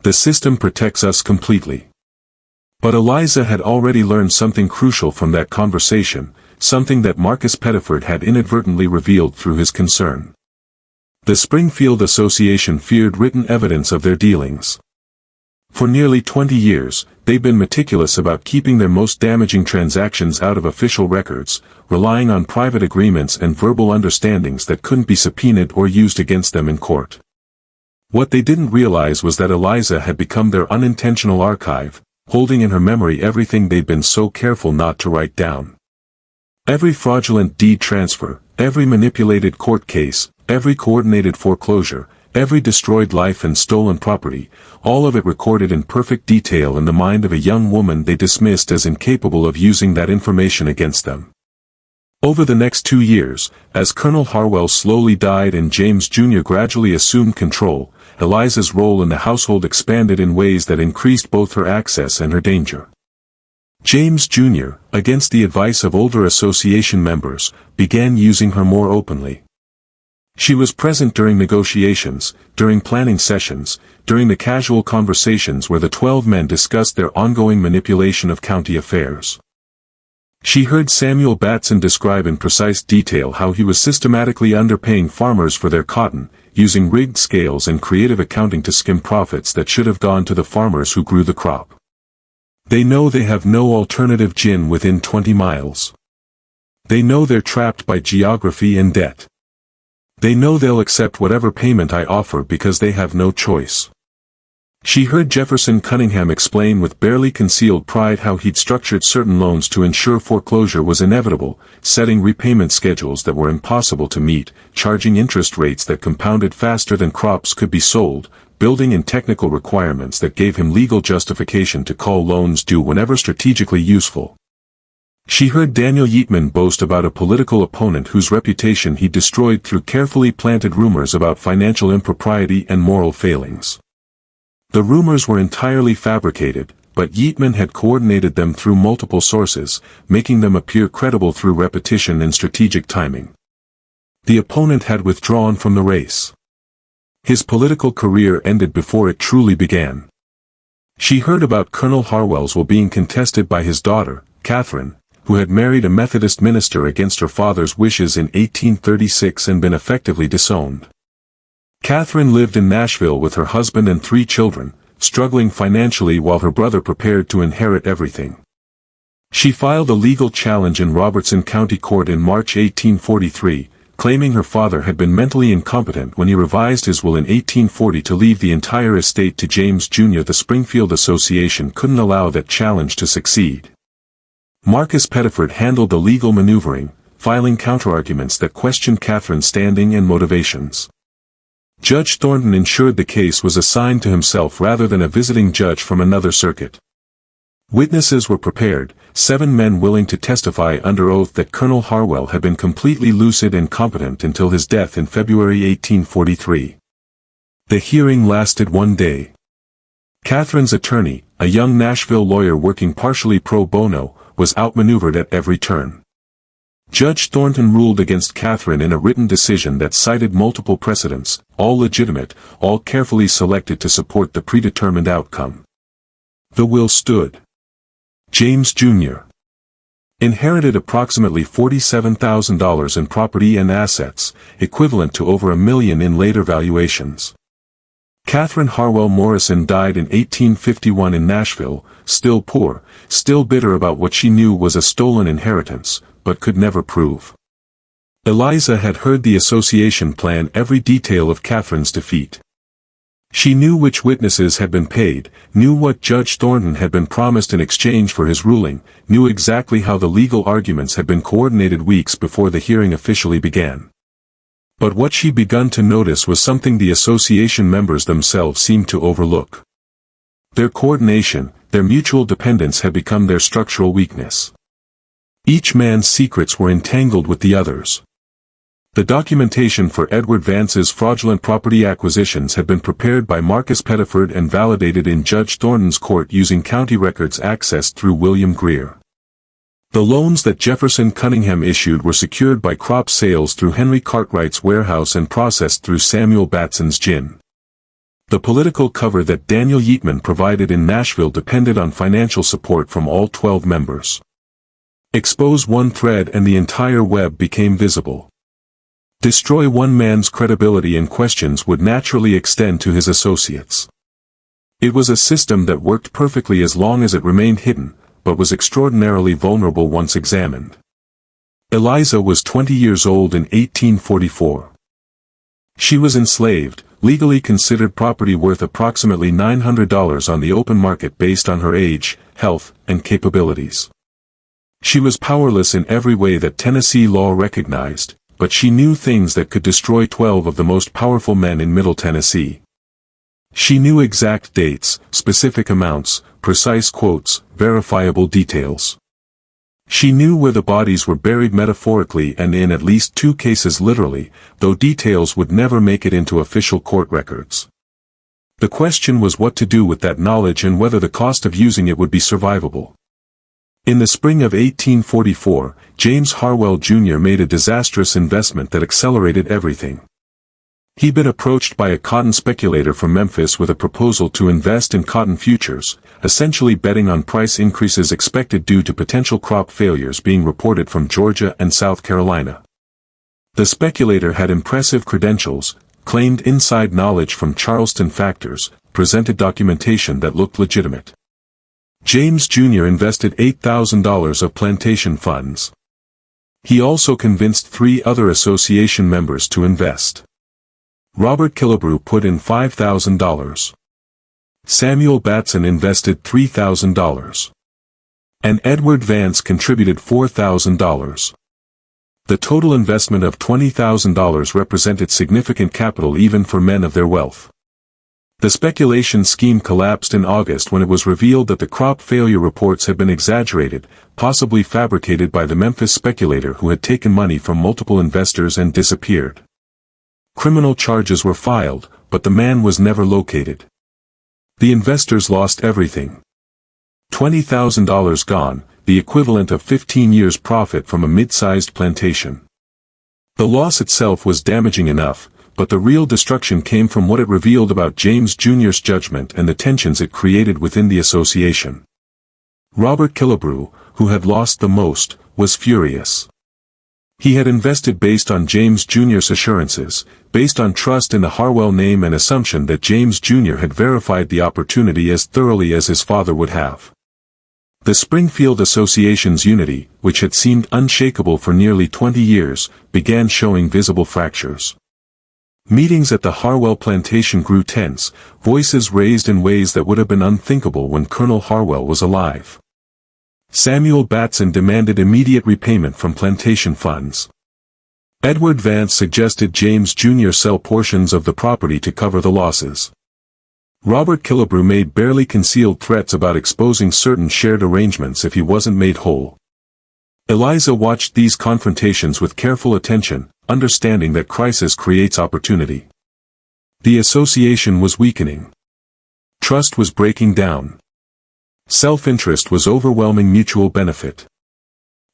The system protects us completely." But Eliza had already learned something crucial from that conversation, something that Marcus Pettiford had inadvertently revealed through his concern. The Springfield Association feared written evidence of their dealings. For nearly 20 years, they'd been meticulous about keeping their most damaging transactions out of official records, relying on private agreements and verbal understandings that couldn't be subpoenaed or used against them in court. What they didn't realize was that Eliza had become their unintentional archive, holding in her memory everything they'd been so careful not to write down. Every fraudulent deed transfer, every manipulated court case, every coordinated foreclosure, every destroyed life and stolen property, all of it recorded in perfect detail in the mind of a young woman they dismissed as incapable of using that information against them. Over the next 2 years, as Colonel Harwell slowly died and James Jr. gradually assumed control, Eliza's role in the household expanded in ways that increased both her access and her danger. James Jr., against the advice of older association members, began using her more openly. She was present during negotiations, during planning sessions, during the casual conversations where the 12 men discussed their ongoing manipulation of county affairs. She heard Samuel Batson describe in precise detail how he was systematically underpaying farmers for their cotton, using rigged scales and creative accounting to skim profits that should have gone to the farmers who grew the crop. They know they have no alternative gin within 20 miles. They know they're trapped by geography and debt. They know they'll accept whatever payment I offer because they have no choice. She heard Jefferson Cunningham explain with barely concealed pride how he'd structured certain loans to ensure foreclosure was inevitable, setting repayment schedules that were impossible to meet, charging interest rates that compounded faster than crops could be sold, building in technical requirements that gave him legal justification to call loans due whenever strategically useful. She heard Daniel Yeatman boast about a political opponent whose reputation he destroyed through carefully planted rumors about financial impropriety and moral failings. The rumors were entirely fabricated, but Yeatman had coordinated them through multiple sources, making them appear credible through repetition and strategic timing. The opponent had withdrawn from the race. His political career ended before it truly began. She heard about Colonel Harwell's will being contested by his daughter, Catherine, who had married a Methodist minister against her father's wishes in 1836 and been effectively disowned. Catherine lived in Nashville with her husband and 3 children, struggling financially while her brother prepared to inherit everything. She filed a legal challenge in Robertson County Court in March 1843, claiming her father had been mentally incompetent when he revised his will in 1840 to leave the entire estate to James Jr. The Springfield Association couldn't allow that challenge to succeed. Marcus Pettiford handled the legal maneuvering, filing counterarguments that questioned Catherine's standing and motivations. Judge Thornton ensured the case was assigned to himself rather than a visiting judge from another circuit. Witnesses were prepared, 7 men willing to testify under oath that Colonel Harwell had been completely lucid and competent until his death in February 1843. The hearing lasted 1 day. Catherine's attorney, a young Nashville lawyer working partially pro bono, was outmaneuvered at every turn. Judge Thornton ruled against Catherine in a written decision that cited multiple precedents, all legitimate, all carefully selected to support the predetermined outcome. The will stood. James Jr. inherited approximately $47,000 in property and assets, equivalent to over $1 million in later valuations. Catherine Harwell Morrison died in 1851 in Nashville, still poor, still bitter about what she knew was a stolen inheritance, but could never prove. Eliza had heard the association plan every detail of Catherine's defeat. She knew which witnesses had been paid, knew what Judge Thornton had been promised in exchange for his ruling, knew exactly how the legal arguments had been coordinated weeks before the hearing officially began. But what she'd begun to notice was something the association members themselves seemed to overlook. Their coordination, their mutual dependence had become their structural weakness. Each man's secrets were entangled with the others. The documentation for Edward Vance's fraudulent property acquisitions had been prepared by Marcus Pettiford and validated in Judge Thornton's court using county records accessed through William Greer. The loans that Jefferson Cunningham issued were secured by crop sales through Henry Cartwright's warehouse and processed through Samuel Batson's gin. The political cover that Daniel Yeatman provided in Nashville depended on financial support from all 12 members. Expose one thread and the entire web became visible. Destroy one man's credibility and questions would naturally extend to his associates. It was a system that worked perfectly as long as it remained hidden, but was extraordinarily vulnerable once examined. Eliza was 20 years old in 1844. She was enslaved, legally considered property worth approximately $900 on the open market based on her age, health, and capabilities. She was powerless in every way that Tennessee law recognized, but she knew things that could destroy 12 of the most powerful men in Middle Tennessee. She knew exact dates, specific amounts, precise quotes, verifiable details. She knew where the bodies were buried metaphorically and in at least 2 cases literally, though details would never make it into official court records. The question was what to do with that knowledge and whether the cost of using it would be survivable. In the spring of 1844, James Harwell Jr. made a disastrous investment that accelerated everything. He'd been approached by a cotton speculator from Memphis with a proposal to invest in cotton futures, essentially betting on price increases expected due to potential crop failures being reported from Georgia and South Carolina. The speculator had impressive credentials, claimed inside knowledge from Charleston factors, presented documentation that looked legitimate. James Jr. invested $8,000 of plantation funds. He also convinced 3 other association members to invest. Robert Killebrew put in $5,000. Samuel Batson invested $3,000. And Edward Vance contributed $4,000. The total investment of $20,000 represented significant capital even for men of their wealth. The speculation scheme collapsed in August when it was revealed that the crop failure reports had been exaggerated, possibly fabricated by the Memphis speculator who had taken money from multiple investors and disappeared. Criminal charges were filed, but the man was never located. The investors lost everything. $20,000 gone, the equivalent of 15 years' profit from a mid-sized plantation. The loss itself was damaging enough, but the real destruction came from what it revealed about James Jr.'s judgment and the tensions it created within the association. Robert Killebrew, who had lost the most, was furious. He had invested based on James Jr.'s assurances, based on trust in the Harwell name and assumption that James Jr. had verified the opportunity as thoroughly as his father would have. The Springfield Association's unity, which had seemed unshakable for nearly 20 years, began showing visible fractures. Meetings at the Harwell plantation grew tense, voices raised in ways that would have been unthinkable when Colonel Harwell was alive. Samuel Batson demanded immediate repayment from plantation funds. Edward Vance suggested James Jr. sell portions of the property to cover the losses. Robert Killebrew made barely concealed threats about exposing certain shared arrangements if he wasn't made whole. Eliza watched these confrontations with careful attention, understanding that crisis creates opportunity. The association was weakening. Trust was breaking down. Self-interest was overwhelming mutual benefit.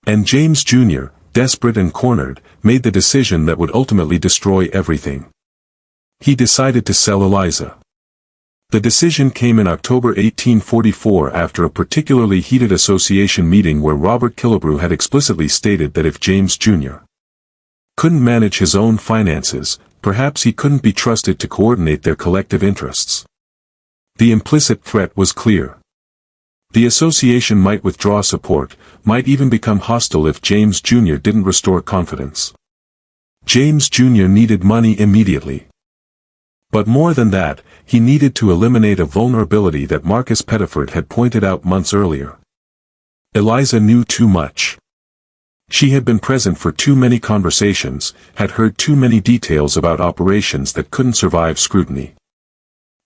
And James Jr., desperate and cornered, made the decision that would ultimately destroy everything. He decided to sell Eliza. The decision came in October 1844 after a particularly heated association meeting where Robert Killebrew had explicitly stated that if James Jr. couldn't manage his own finances, perhaps he couldn't be trusted to coordinate their collective interests. The implicit threat was clear. The association might withdraw support, might even become hostile if James Jr. didn't restore confidence. James Jr. needed money immediately. But more than that, he needed to eliminate a vulnerability that Marcus Pettiford had pointed out months earlier. Eliza knew too much. She had been present for too many conversations, had heard too many details about operations that couldn't survive scrutiny.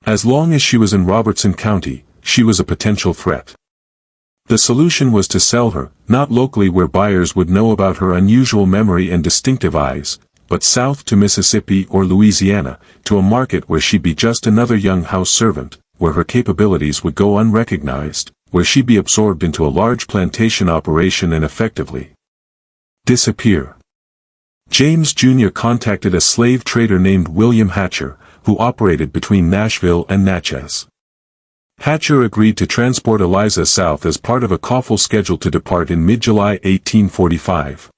As long as she was in Robertson County, she was a potential threat. The solution was to sell her, not locally where buyers would know about her unusual memory and distinctive eyes, but south to Mississippi or Louisiana, to a market where she'd be just another young house servant, where her capabilities would go unrecognized, where she'd be absorbed into a large plantation operation and effectively disappear. James Jr. contacted a slave trader named William Hatcher, who operated between Nashville and Natchez. Hatcher agreed to transport Eliza south as part of a coffle scheduled to depart in mid-July 1845.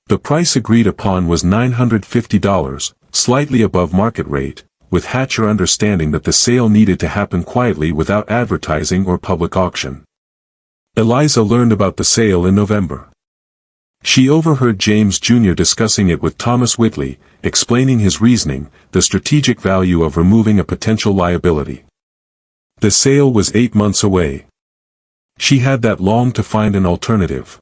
The price agreed upon was $950, slightly above market rate, with Hatcher understanding that the sale needed to happen quietly without advertising or public auction. Eliza learned about the sale in November. She overheard James Jr. discussing it with Thomas Whitley, explaining his reasoning, the strategic value of removing a potential liability. The sale was 8 months away. She had that long to find an alternative.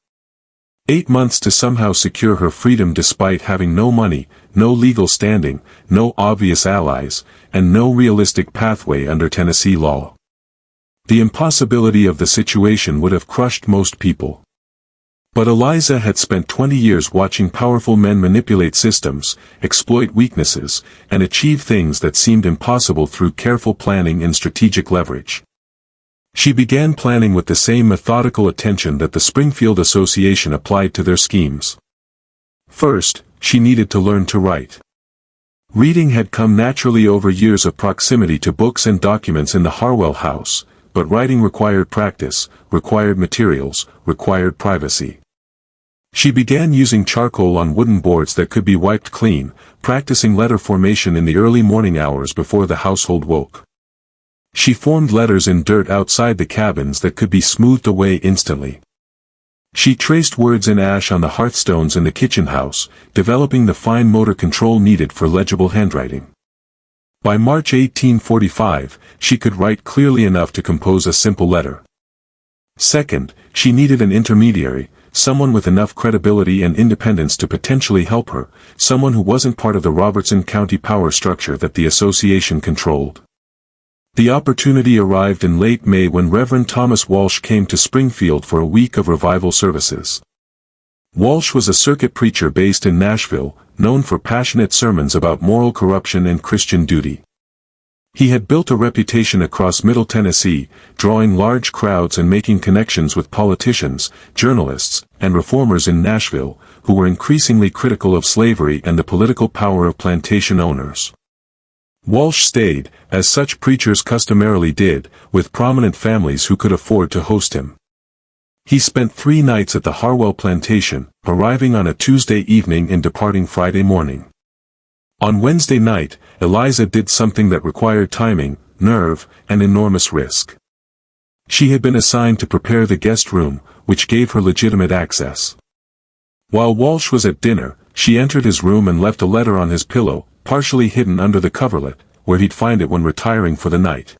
8 months to somehow secure her freedom despite having no money, no legal standing, no obvious allies, and no realistic pathway under Tennessee law. The impossibility of the situation would have crushed most people. But Eliza had spent 20 years watching powerful men manipulate systems, exploit weaknesses, and achieve things that seemed impossible through careful planning and strategic leverage. She began planning with the same methodical attention that the Springfield Association applied to their schemes. First, she needed to learn to write. Reading had come naturally over years of proximity to books and documents in the Harwell house, but writing required practice, required materials, required privacy. She began using charcoal on wooden boards that could be wiped clean, practicing letter formation in the early morning hours before the household woke. She formed letters in dirt outside the cabins that could be smoothed away instantly. She traced words in ash on the hearthstones in the kitchen house, developing the fine motor control needed for legible handwriting. By March 1845, she could write clearly enough to compose a simple letter. Second, she needed an intermediary, someone with enough credibility and independence to potentially help her, someone who wasn't part of the Robertson County power structure that the association controlled. The opportunity arrived in late May when Reverend Thomas Walsh came to Springfield for a week of revival services. Walsh was a circuit preacher based in Nashville, known for passionate sermons about moral corruption and Christian duty. He had built a reputation across Middle Tennessee, drawing large crowds and making connections with politicians, journalists, and reformers in Nashville, who were increasingly critical of slavery and the political power of plantation owners. Walsh stayed, as such preachers customarily did, with prominent families who could afford to host him. He spent 3 nights at the Harwell plantation, arriving on a Tuesday evening and departing Friday morning. On Wednesday night, Eliza did something that required timing, nerve, and enormous risk. She had been assigned to prepare the guest room, which gave her legitimate access. While Walsh was at dinner, she entered his room and left a letter on his pillow, partially hidden under the coverlet, where he'd find it when retiring for the night.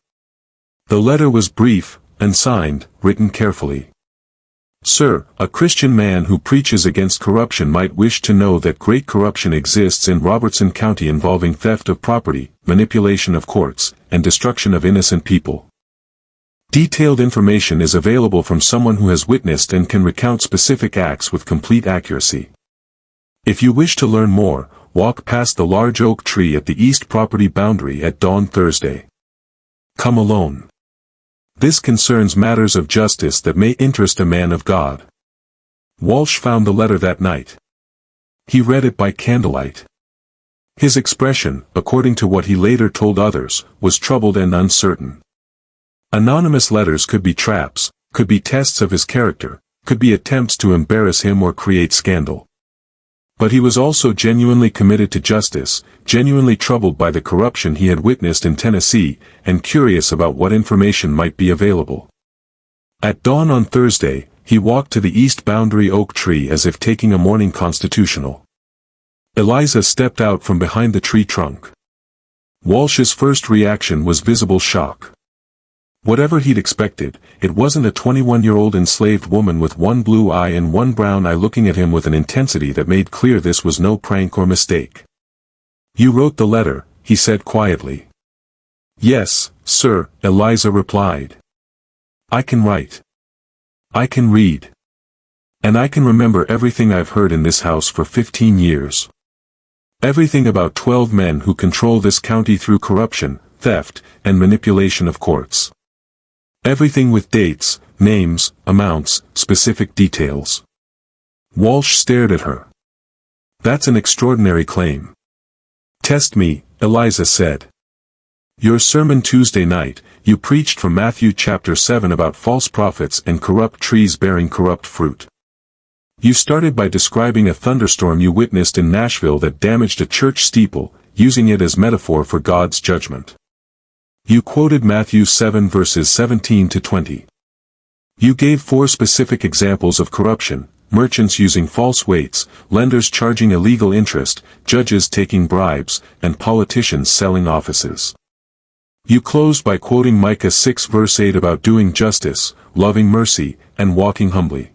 The letter was brief, and signed, written carefully. Sir, a Christian man who preaches against corruption might wish to know that great corruption exists in Robertson County involving theft of property, manipulation of courts, and destruction of innocent people. Detailed information is available from someone who has witnessed and can recount specific acts with complete accuracy. If you wish to learn more, walk past the large oak tree at the east property boundary at dawn Thursday. Come alone. This concerns matters of justice that may interest a man of God. Walsh found the letter that night. He read it by candlelight. His expression, according to what he later told others, was troubled and uncertain. Anonymous letters could be traps, could be tests of his character, could be attempts to embarrass him or create scandal. But he was also genuinely committed to justice, genuinely troubled by the corruption he had witnessed in Tennessee, and curious about what information might be available. At dawn on Thursday, he walked to the east boundary oak tree as if taking a morning constitutional. Eliza stepped out from behind the tree trunk. Walsh's first reaction was visible shock. Whatever he'd expected, it wasn't a 21-year-old enslaved woman with one blue eye and one brown eye looking at him with an intensity that made clear this was no prank or mistake. "You wrote the letter," he said quietly. "Yes, sir," Eliza replied. "I can write. I can read. And I can remember everything I've heard in this house for 15 years. Everything about 12 men who control this county through corruption, theft, and manipulation of courts. Everything with dates, names, amounts, specific details." Walsh stared at her. "That's an extraordinary claim." "Test me," Eliza said. "Your sermon Tuesday night, you preached from Matthew chapter 7 about false prophets and corrupt trees bearing corrupt fruit. You started by describing a thunderstorm you witnessed in Nashville that damaged a church steeple, using it as metaphor for God's judgment. You quoted Matthew 7 verses 17 to 20. You gave 4 specific examples of corruption: merchants using false weights, lenders charging illegal interest, judges taking bribes, and politicians selling offices. You closed by quoting Micah 6 verse 8 about doing justice, loving mercy, and walking humbly.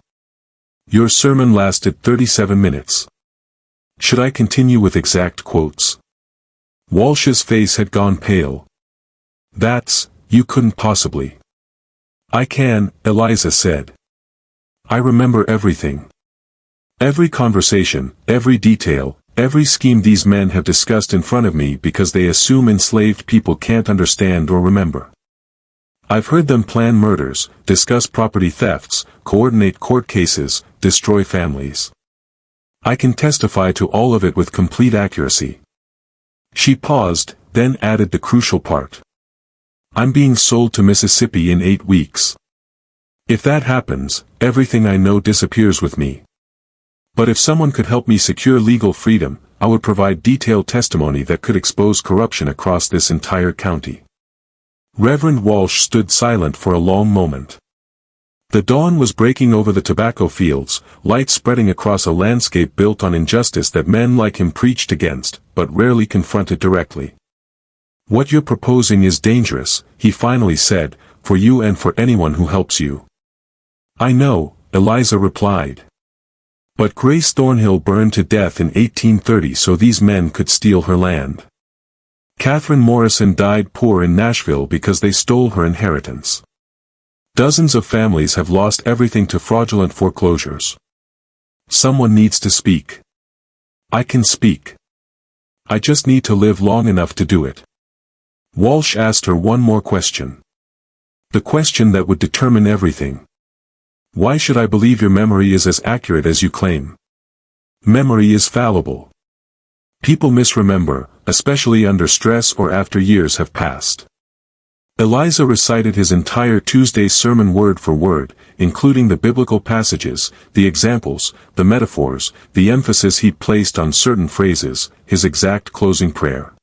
Your sermon lasted 37 minutes. Should I continue with exact quotes?" Walsh's face had gone pale. You couldn't possibly." "I can," Eliza said. "I remember everything. Every conversation, every detail, every scheme these men have discussed in front of me because they assume enslaved people can't understand or remember. I've heard them plan murders, discuss property thefts, coordinate court cases, destroy families. I can testify to all of it with complete accuracy." She paused, then added the crucial part. "I'm being sold to Mississippi in 8 weeks. If that happens, everything I know disappears with me. But if someone could help me secure legal freedom, I would provide detailed testimony that could expose corruption across this entire county." Reverend Walsh stood silent for a long moment. The dawn was breaking over the tobacco fields, light spreading across a landscape built on injustice that men like him preached against, but rarely confronted directly. "What you're proposing is dangerous," he finally said, "for you and for anyone who helps you." "I know," Eliza replied. "But Grace Thornhill burned to death in 1830 so these men could steal her land. Catherine Morrison died poor in Nashville because they stole her inheritance. Dozens of families have lost everything to fraudulent foreclosures. Someone needs to speak. I can speak. I just need to live long enough to do it." Walsh asked her one more question. The question that would determine everything. "Why should I believe your memory is as accurate as you claim? Memory is fallible. People misremember, especially under stress or after years have passed." Eliza recited his entire Tuesday sermon word for word, including the biblical passages, the examples, the metaphors, the emphasis he placed on certain phrases, his exact closing prayer.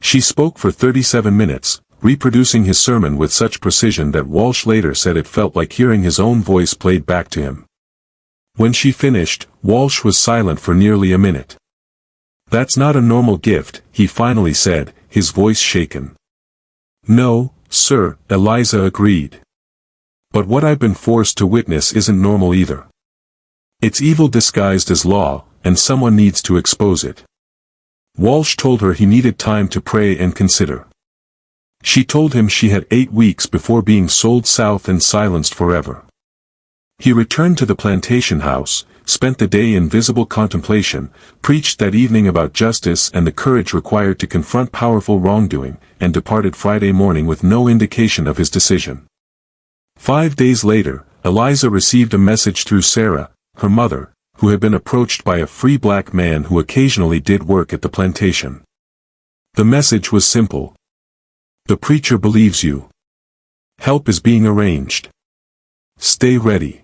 She spoke for 37 minutes, reproducing his sermon with such precision that Walsh later said it felt like hearing his own voice played back to him. When she finished, Walsh was silent for nearly a minute. "That's not a normal gift," he finally said, his voice shaken. "No, sir," Eliza agreed. "But what I've been forced to witness isn't normal either. It's evil disguised as law, and someone needs to expose it." Walsh told her he needed time to pray and consider. She told him she had 8 weeks before being sold south and silenced forever. He returned to the plantation house, spent the day in visible contemplation, preached that evening about justice and the courage required to confront powerful wrongdoing, and departed Friday morning with no indication of his decision. 5 days later, Eliza received a message through Sarah, her mother, who had been approached by a free black man who occasionally did work at the plantation. The message was simple. "The preacher believes you. Help is being arranged. Stay ready."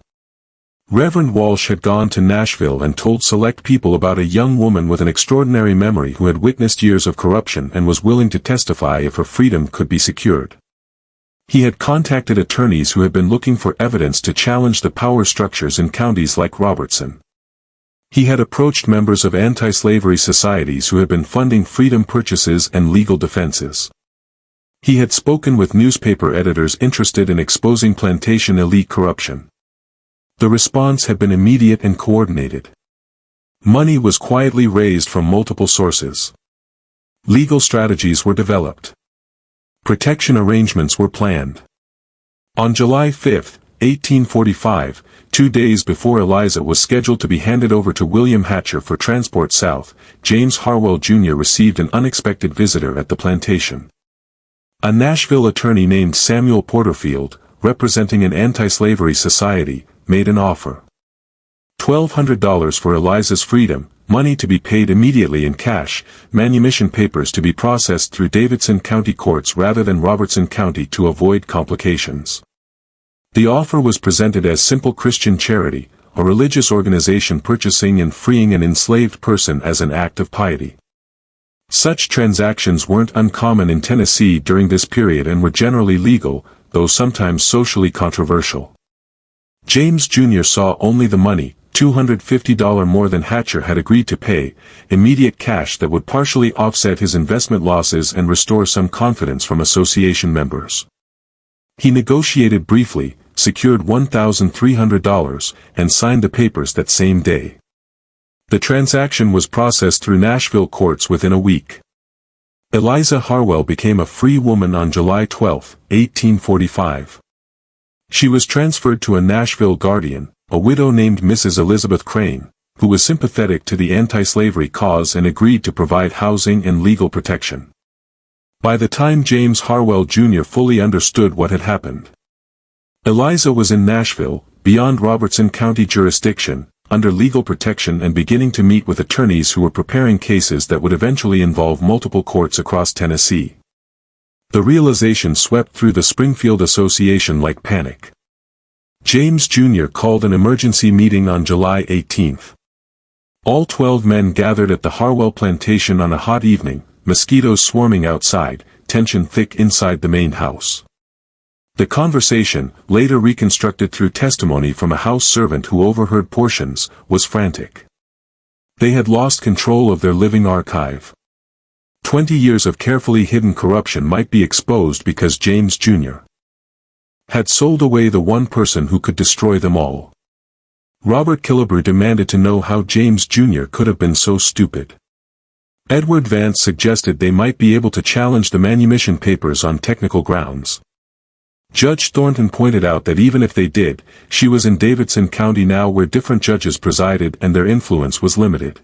Reverend Walsh had gone to Nashville and told select people about a young woman with an extraordinary memory who had witnessed years of corruption and was willing to testify if her freedom could be secured. He had contacted attorneys who had been looking for evidence to challenge the power structures in counties like Robertson. He had approached members of anti-slavery societies who had been funding freedom purchases and legal defenses. He had spoken with newspaper editors interested in exposing plantation elite corruption. The response had been immediate and coordinated. Money was quietly raised from multiple sources. Legal strategies were developed. Protection arrangements were planned. On July 5, 1845, 2 days before Eliza was scheduled to be handed over to William Hatcher for transport south, James Harwell Jr. received an unexpected visitor at the plantation. A Nashville attorney named Samuel Porterfield, representing an anti-slavery society, made an offer. $1,200 for Eliza's freedom, money to be paid immediately in cash, manumission papers to be processed through Davidson County courts rather than Robertson County to avoid complications. The offer was presented as simple Christian charity, a religious organization purchasing and freeing an enslaved person as an act of piety. Such transactions weren't uncommon in Tennessee during this period and were generally legal, though sometimes socially controversial. James Jr. saw only the money, $250 more than Hatcher had agreed to pay, immediate cash that would partially offset his investment losses and restore some confidence from association members. He negotiated briefly, secured $1,300, and signed the papers that same day. The transaction was processed through Nashville courts within a week. Eliza Harwell became a free woman on July 12, 1845. She was transferred to a Nashville guardian, a widow named Mrs. Elizabeth Crane, who was sympathetic to the anti-slavery cause and agreed to provide housing and legal protection. By the time James Harwell Jr. fully understood what had happened, Eliza was in Nashville, beyond Robertson County jurisdiction, under legal protection and beginning to meet with attorneys who were preparing cases that would eventually involve multiple courts across Tennessee. The realization swept through the Springfield Association like panic. James Jr. called an emergency meeting on July 18. All 12 men gathered at the Harwell plantation on a hot evening, mosquitoes swarming outside, tension thick inside the main house. The conversation, later reconstructed through testimony from a house servant who overheard portions, was frantic. They had lost control of their living archive. 20 years of carefully hidden corruption might be exposed because James Jr. had sold away the one person who could destroy them all. Robert Killebrew demanded to know how James Jr. could have been so stupid. Edward Vance suggested they might be able to challenge the manumission papers on technical grounds. Judge Thornton pointed out that even if they did, she was in Davidson County now where different judges presided and their influence was limited.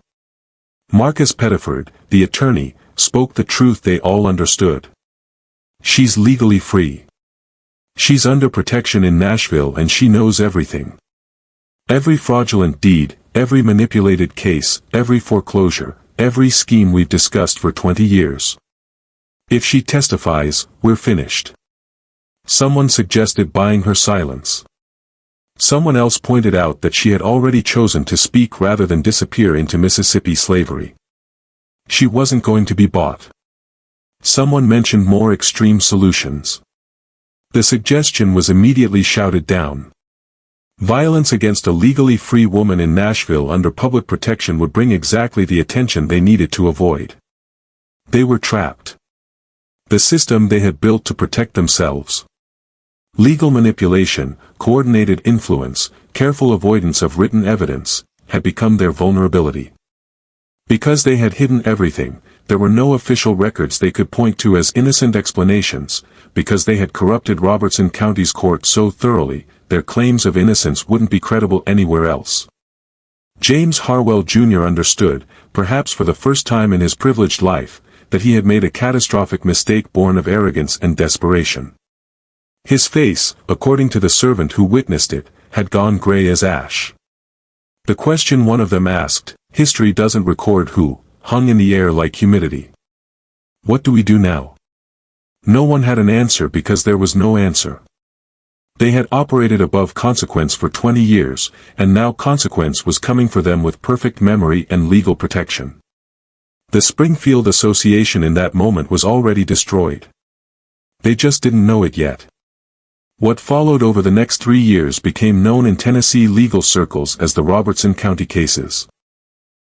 Marcus Pettiford, the attorney, spoke the truth they all understood. She's legally free. She's under protection in Nashville and she knows everything. Every fraudulent deed, every manipulated case, every foreclosure, every scheme we've discussed for 20 years. If she testifies, we're finished. Someone suggested buying her silence. Someone else pointed out that she had already chosen to speak rather than disappear into Mississippi slavery. She wasn't going to be bought. Someone mentioned more extreme solutions. The suggestion was immediately shouted down. Violence against a legally free woman in Nashville under public protection would bring exactly the attention they needed to avoid. They were trapped. The system they had built to protect themselves. Legal manipulation, coordinated influence, careful avoidance of written evidence, had become their vulnerability. Because they had hidden everything, there were no official records they could point to as innocent explanations, because they had corrupted Robertson County's court so thoroughly, their claims of innocence wouldn't be credible anywhere else. James Harwell Jr. understood, perhaps for the first time in his privileged life, that he had made a catastrophic mistake born of arrogance and desperation. His face, according to the servant who witnessed it, had gone gray as ash. The question one of them asked, history doesn't record who, hung in the air like humidity. What do we do now? No one had an answer because there was no answer. They had operated above consequence for 20 years, and now consequence was coming for them with perfect memory and legal protection. The Springfield Association in that moment was already destroyed. They just didn't know it yet. What followed over the next 3 years became known in Tennessee legal circles as the Robertson County cases.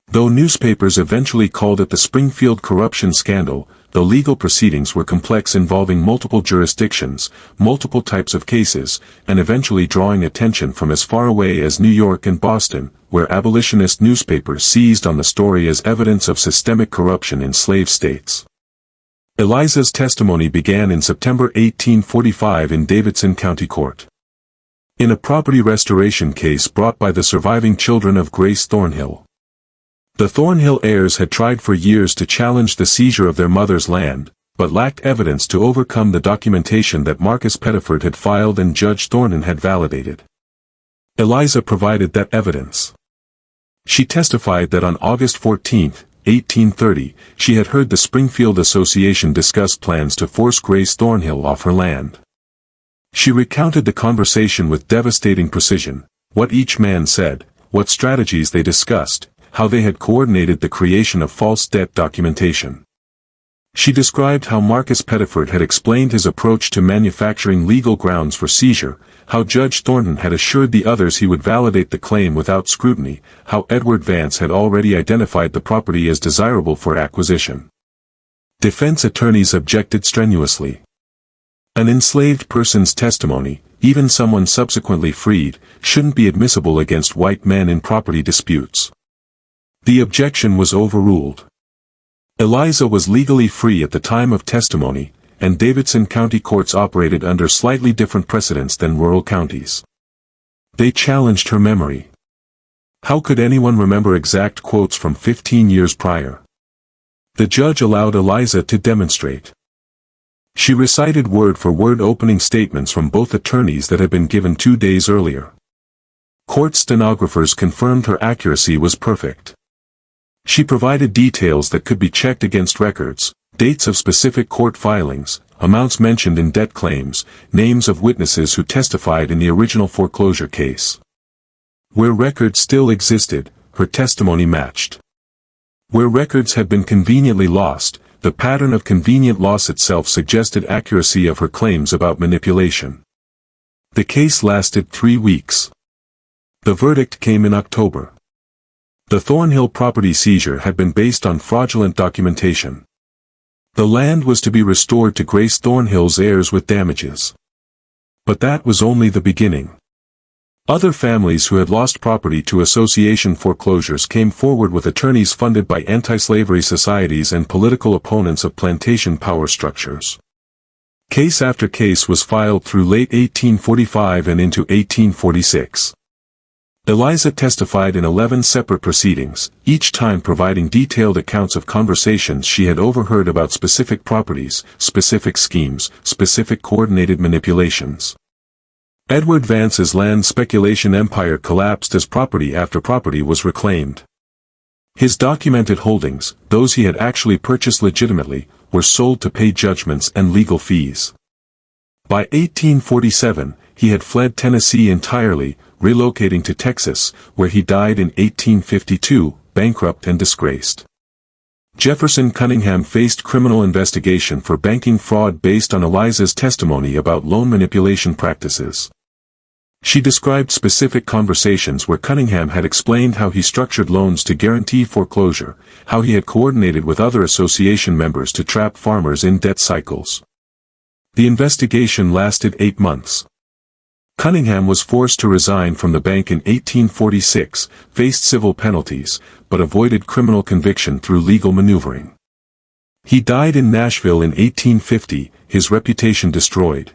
Though newspapers eventually called it the Springfield corruption scandal, the legal proceedings were complex involving multiple jurisdictions, multiple types of cases, and eventually drawing attention from as far away as New York and Boston, where abolitionist newspapers seized on the story as evidence of systemic corruption in slave states. Eliza's testimony began in September 1845 in Davidson County Court. In a property restoration case brought by the surviving children of Grace Thornhill. The Thornhill heirs had tried for years to challenge the seizure of their mother's land, but lacked evidence to overcome the documentation that Marcus Pettiford had filed and Judge Thornton had validated. Eliza provided that evidence. She testified that on August 14, 1830, she had heard the Springfield Association discuss plans to force Grace Thornhill off her land. She recounted the conversation with devastating precision, what each man said, what strategies they discussed, how they had coordinated the creation of false debt documentation. She described how Marcus Pettiford had explained his approach to manufacturing legal grounds for seizure, how Judge Thornton had assured the others he would validate the claim without scrutiny, how Edward Vance had already identified the property as desirable for acquisition. Defense attorneys objected strenuously. An enslaved person's testimony, even someone subsequently freed, shouldn't be admissible against white men in property disputes. The objection was overruled. Eliza was legally free at the time of testimony, and Davidson County courts operated under slightly different precedents than rural counties. They challenged her memory. How could anyone remember exact quotes from 15 years prior? The judge allowed Eliza to demonstrate. She recited word-for-word opening statements from both attorneys that had been given 2 days earlier. Court stenographers confirmed her accuracy was perfect. She provided details that could be checked against records, dates of specific court filings, amounts mentioned in debt claims, names of witnesses who testified in the original foreclosure case. Where records still existed, her testimony matched. Where records had been conveniently lost, the pattern of convenient loss itself suggested accuracy of her claims about manipulation. The case lasted 3 weeks. The verdict came in October. The Thornhill property seizure had been based on fraudulent documentation. The land was to be restored to Grace Thornhill's heirs with damages. But that was only the beginning. Other families who had lost property to association foreclosures came forward with attorneys funded by anti-slavery societies and political opponents of plantation power structures. Case after case was filed through late 1845 and into 1846. Eliza testified in 11 separate proceedings, each time providing detailed accounts of conversations she had overheard about specific properties, specific schemes, specific coordinated manipulations. Edward Vance's land speculation empire collapsed as property after property was reclaimed. His documented holdings, those he had actually purchased legitimately, were sold to pay judgments and legal fees. By 1847, he had fled Tennessee entirely, relocating to Texas, where he died in 1852, bankrupt and disgraced. Jefferson Cunningham faced criminal investigation for banking fraud based on Eliza's testimony about loan manipulation practices. She described specific conversations where Cunningham had explained how he structured loans to guarantee foreclosure, how he had coordinated with other association members to trap farmers in debt cycles. The investigation lasted 8 months. Cunningham was forced to resign from the bank in 1846, faced civil penalties, but avoided criminal conviction through legal maneuvering. He died in Nashville in 1850, his reputation destroyed.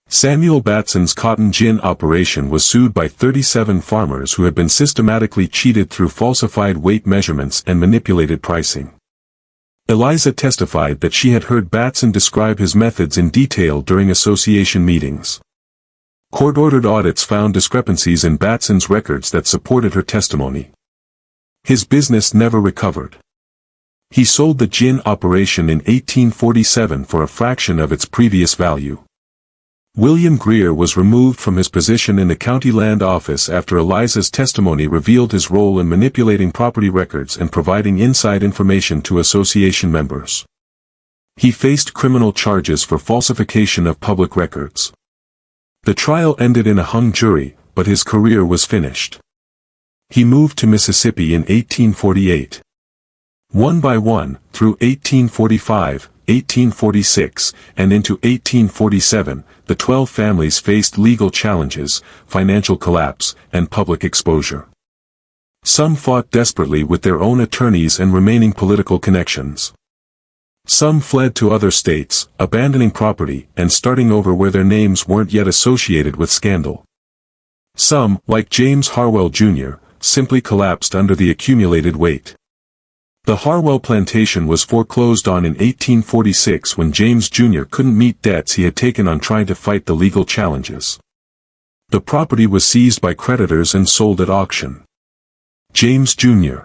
Samuel Batson's cotton gin operation was sued by 37 farmers who had been systematically cheated through falsified weight measurements and manipulated pricing. Eliza testified that she had heard Batson describe his methods in detail during association meetings. Court-ordered audits found discrepancies in Batson's records that supported her testimony. His business never recovered. He sold the gin operation in 1847 for a fraction of its previous value. William Greer was removed from his position in the county land office after Eliza's testimony revealed his role in manipulating property records and providing inside information to association members. He faced criminal charges for falsification of public records. The trial ended in a hung jury, but his career was finished. He moved to Mississippi in 1848. One by one, through 1845, 1846, and into 1847, the 12 families faced legal challenges, financial collapse, and public exposure. Some fought desperately with their own attorneys and remaining political connections. Some fled to other states, abandoning property and starting over where their names weren't yet associated with scandal. Some, like James Harwell Jr., simply collapsed under the accumulated weight. The Harwell plantation was foreclosed on in 1846 when James Jr. couldn't meet debts he had taken on trying to fight the legal challenges. The property was seized by creditors and sold at auction. James Jr.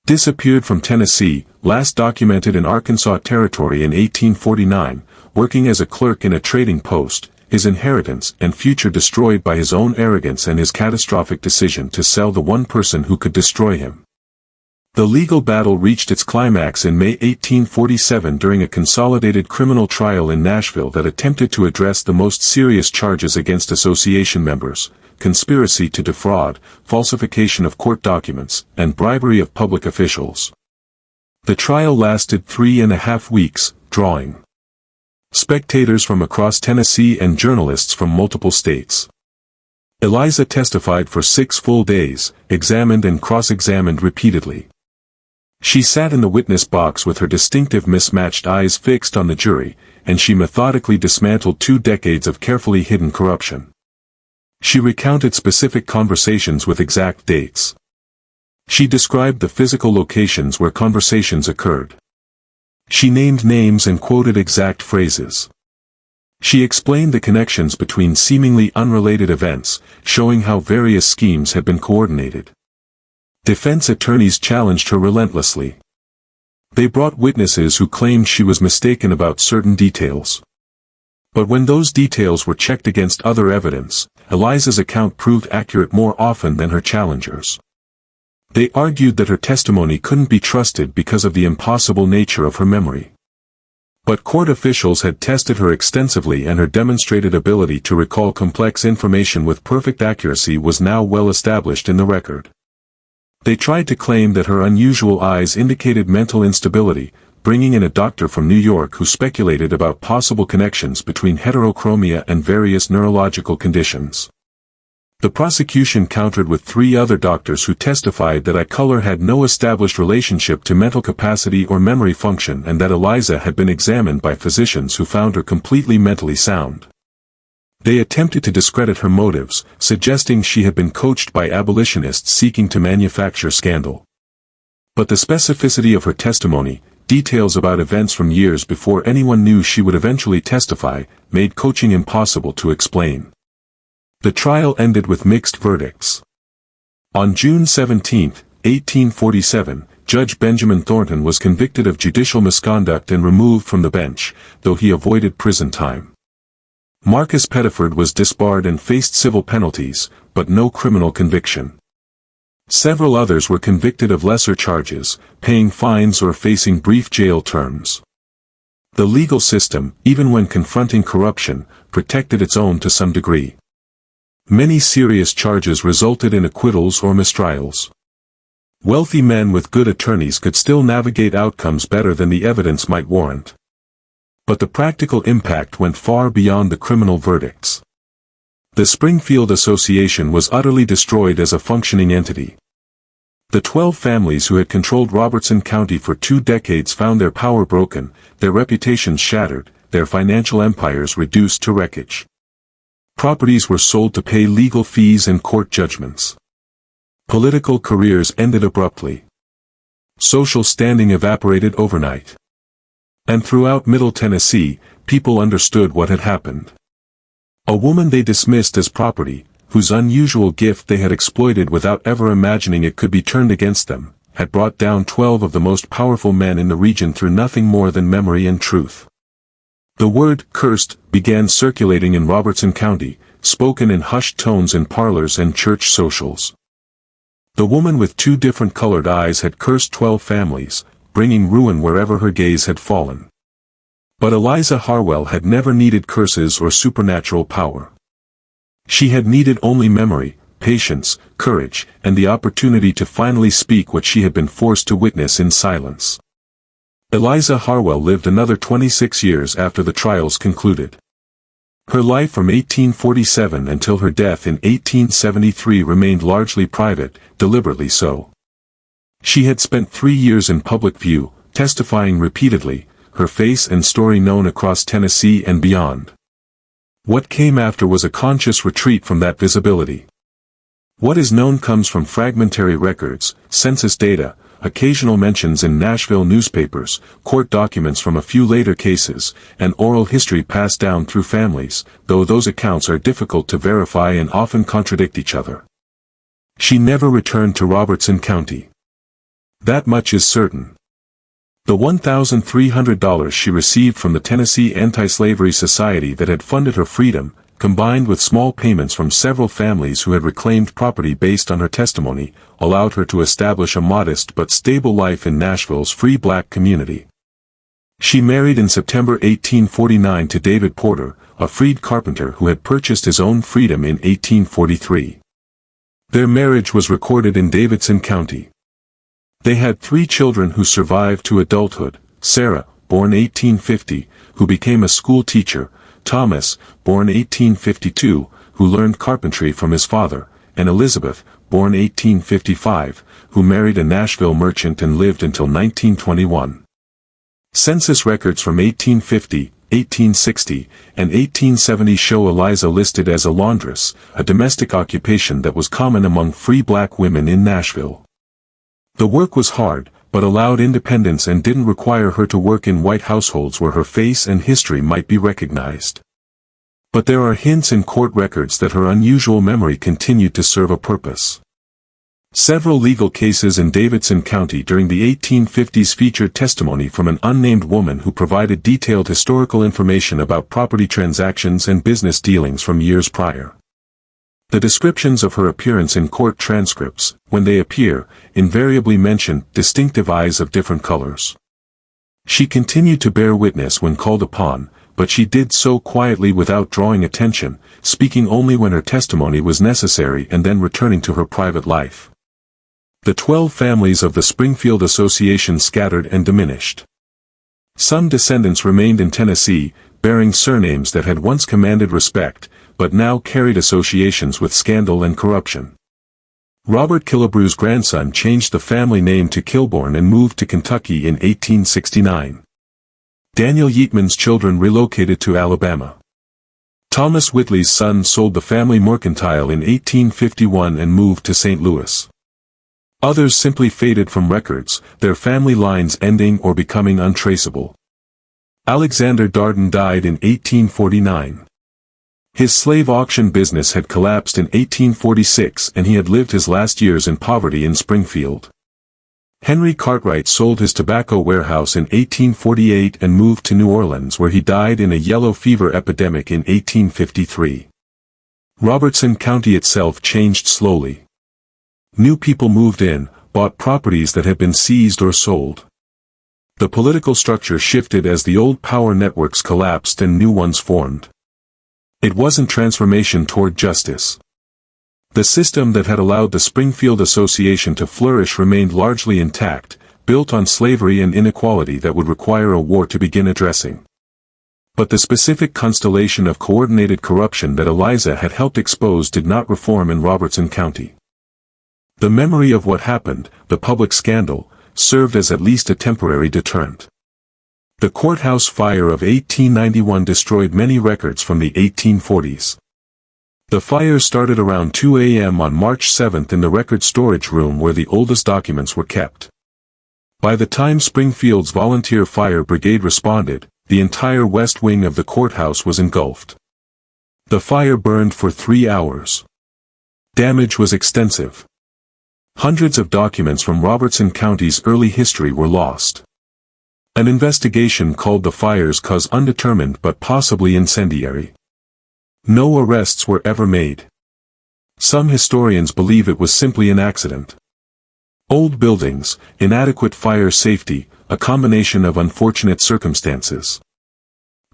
disappeared from Tennessee, last documented in Arkansas Territory in 1849, working as a clerk in a trading post, his inheritance and future destroyed by his own arrogance and his catastrophic decision to sell the one person who could destroy him. The legal battle reached its climax in May 1847 during a consolidated criminal trial in Nashville that attempted to address the most serious charges against association members: conspiracy to defraud, falsification of court documents, and bribery of public officials. The trial lasted 3.5 weeks, drawing spectators from across Tennessee and journalists from multiple states. Eliza testified for 6 full days, examined and cross-examined repeatedly. She sat in the witness box with her distinctive mismatched eyes fixed on the jury, and she methodically dismantled 2 decades of carefully hidden corruption. She recounted specific conversations with exact dates. She described the physical locations where conversations occurred. She named names and quoted exact phrases. She explained the connections between seemingly unrelated events, showing how various schemes had been coordinated. Defense attorneys challenged her relentlessly. They brought witnesses who claimed she was mistaken about certain details. But when those details were checked against other evidence, Eliza's account proved accurate more often than her challengers'. They argued that her testimony couldn't be trusted because of the impossible nature of her memory. But court officials had tested her extensively, and her demonstrated ability to recall complex information with perfect accuracy was now well established in the record. They tried to claim that her unusual eyes indicated mental instability, bringing in a doctor from New York who speculated about possible connections between heterochromia and various neurological conditions. The prosecution countered with 3 other doctors who testified that eye color had no established relationship to mental capacity or memory function, and that Eliza had been examined by physicians who found her completely mentally sound. They attempted to discredit her motives, suggesting she had been coached by abolitionists seeking to manufacture scandal. But the specificity of her testimony, details about events from years before anyone knew she would eventually testify, made coaching impossible to explain. The trial ended with mixed verdicts. On June 17, 1847, Judge Benjamin Thornton was convicted of judicial misconduct and removed from the bench, though he avoided prison time. Marcus Pettiford was disbarred and faced civil penalties, but no criminal conviction. Several others were convicted of lesser charges, paying fines or facing brief jail terms. The legal system, even when confronting corruption, protected its own to some degree. Many serious charges resulted in acquittals or mistrials. Wealthy men with good attorneys could still navigate outcomes better than the evidence might warrant. But the practical impact went far beyond the criminal verdicts. The Springfield Association was utterly destroyed as a functioning entity. The 12 families who had controlled Robertson County for 2 decades found their power broken, their reputations shattered, their financial empires reduced to wreckage. Properties were sold to pay legal fees and court judgments. Political careers ended abruptly. Social standing evaporated overnight. And throughout Middle Tennessee, people understood what had happened. A woman they dismissed as property, whose unusual gift they had exploited without ever imagining it could be turned against them, had brought down 12 of the most powerful men in the region through nothing more than memory and truth. The word "cursed" began circulating in Robertson County, spoken in hushed tones in parlors and church socials. The woman with 2 different colored eyes had cursed 12 families, bringing ruin wherever her gaze had fallen. But Eliza Harwell had never needed curses or supernatural power. She had needed only memory, patience, courage, and the opportunity to finally speak what she had been forced to witness in silence. Eliza Harwell lived another 26 years after the trials concluded. Her life from 1847 until her death in 1873 remained largely private, deliberately so. She had spent 3 years in public view, testifying repeatedly, her face and story known across Tennessee and beyond. What came after was a conscious retreat from that visibility. What is known comes from fragmentary records, census data, occasional mentions in Nashville newspapers, court documents from a few later cases, and oral history passed down through families, though those accounts are difficult to verify and often contradict each other. She never returned to Robertson County. That much is certain. The $1,300 she received from the Tennessee Anti-Slavery Society that had funded her freedom, combined with small payments from several families who had reclaimed property based on her testimony, allowed her to establish a modest but stable life in Nashville's free black community. She married in September 1849 to David Porter, a freed carpenter who had purchased his own freedom in 1843. Their marriage was recorded in Davidson County. They had 3 children who survived to adulthood: Sarah, born 1850, who became a school teacher; Thomas, born 1852, who learned carpentry from his father; and Elizabeth, born 1855, who married a Nashville merchant and lived until 1921. Census records from 1850, 1860, and 1870 show Eliza listed as a laundress, a domestic occupation that was common among free black women in Nashville. The work was hard, but allowed independence and didn't require her to work in white households where her face and history might be recognized. But there are hints in court records that her unusual memory continued to serve a purpose. Several legal cases in Davidson County during the 1850s featured testimony from an unnamed woman who provided detailed historical information about property transactions and business dealings from years prior. The descriptions of her appearance in court transcripts, when they appear, invariably mention distinctive eyes of different colors. She continued to bear witness when called upon, but she did so quietly without drawing attention, speaking only when her testimony was necessary and then returning to her private life. The 12 families of the Springfield Association scattered and diminished. Some descendants remained in Tennessee, bearing surnames that had once commanded respect, but now carried associations with scandal and corruption. Robert Killebrew's grandson changed the family name to Kilbourne and moved to Kentucky in 1869. Daniel Yeatman's children relocated to Alabama. Thomas Whitley's son sold the family mercantile in 1851 and moved to St. Louis. Others simply faded from records, their family lines ending or becoming untraceable. Alexander Darden died in 1849. His slave auction business had collapsed in 1846 and he had lived his last years in poverty in Springfield. Henry Cartwright sold his tobacco warehouse in 1848 and moved to New Orleans where he died in a yellow fever epidemic in 1853. Robertson County itself changed slowly. New people moved in, bought properties that had been seized or sold. The political structure shifted as the old power networks collapsed and new ones formed. It wasn't transformation toward justice. The system that had allowed the Springfield Association to flourish remained largely intact, built on slavery and inequality that would require a war to begin addressing. But the specific constellation of coordinated corruption that Eliza had helped expose did not reform in Robertson County. The memory of what happened, the public scandal, served as at least a temporary deterrent. The courthouse fire of 1891 destroyed many records from the 1840s. The fire started around 2 a.m. on March 7 in the record storage room where the oldest documents were kept. By the time Springfield's volunteer fire brigade responded, the entire west wing of the courthouse was engulfed. The fire burned for 3 hours. Damage was extensive. Hundreds of documents from Robertson County's early history were lost. An investigation called the fire's cause undetermined but possibly incendiary. No arrests were ever made. Some historians believe it was simply an accident. Old buildings, inadequate fire safety, a combination of unfortunate circumstances.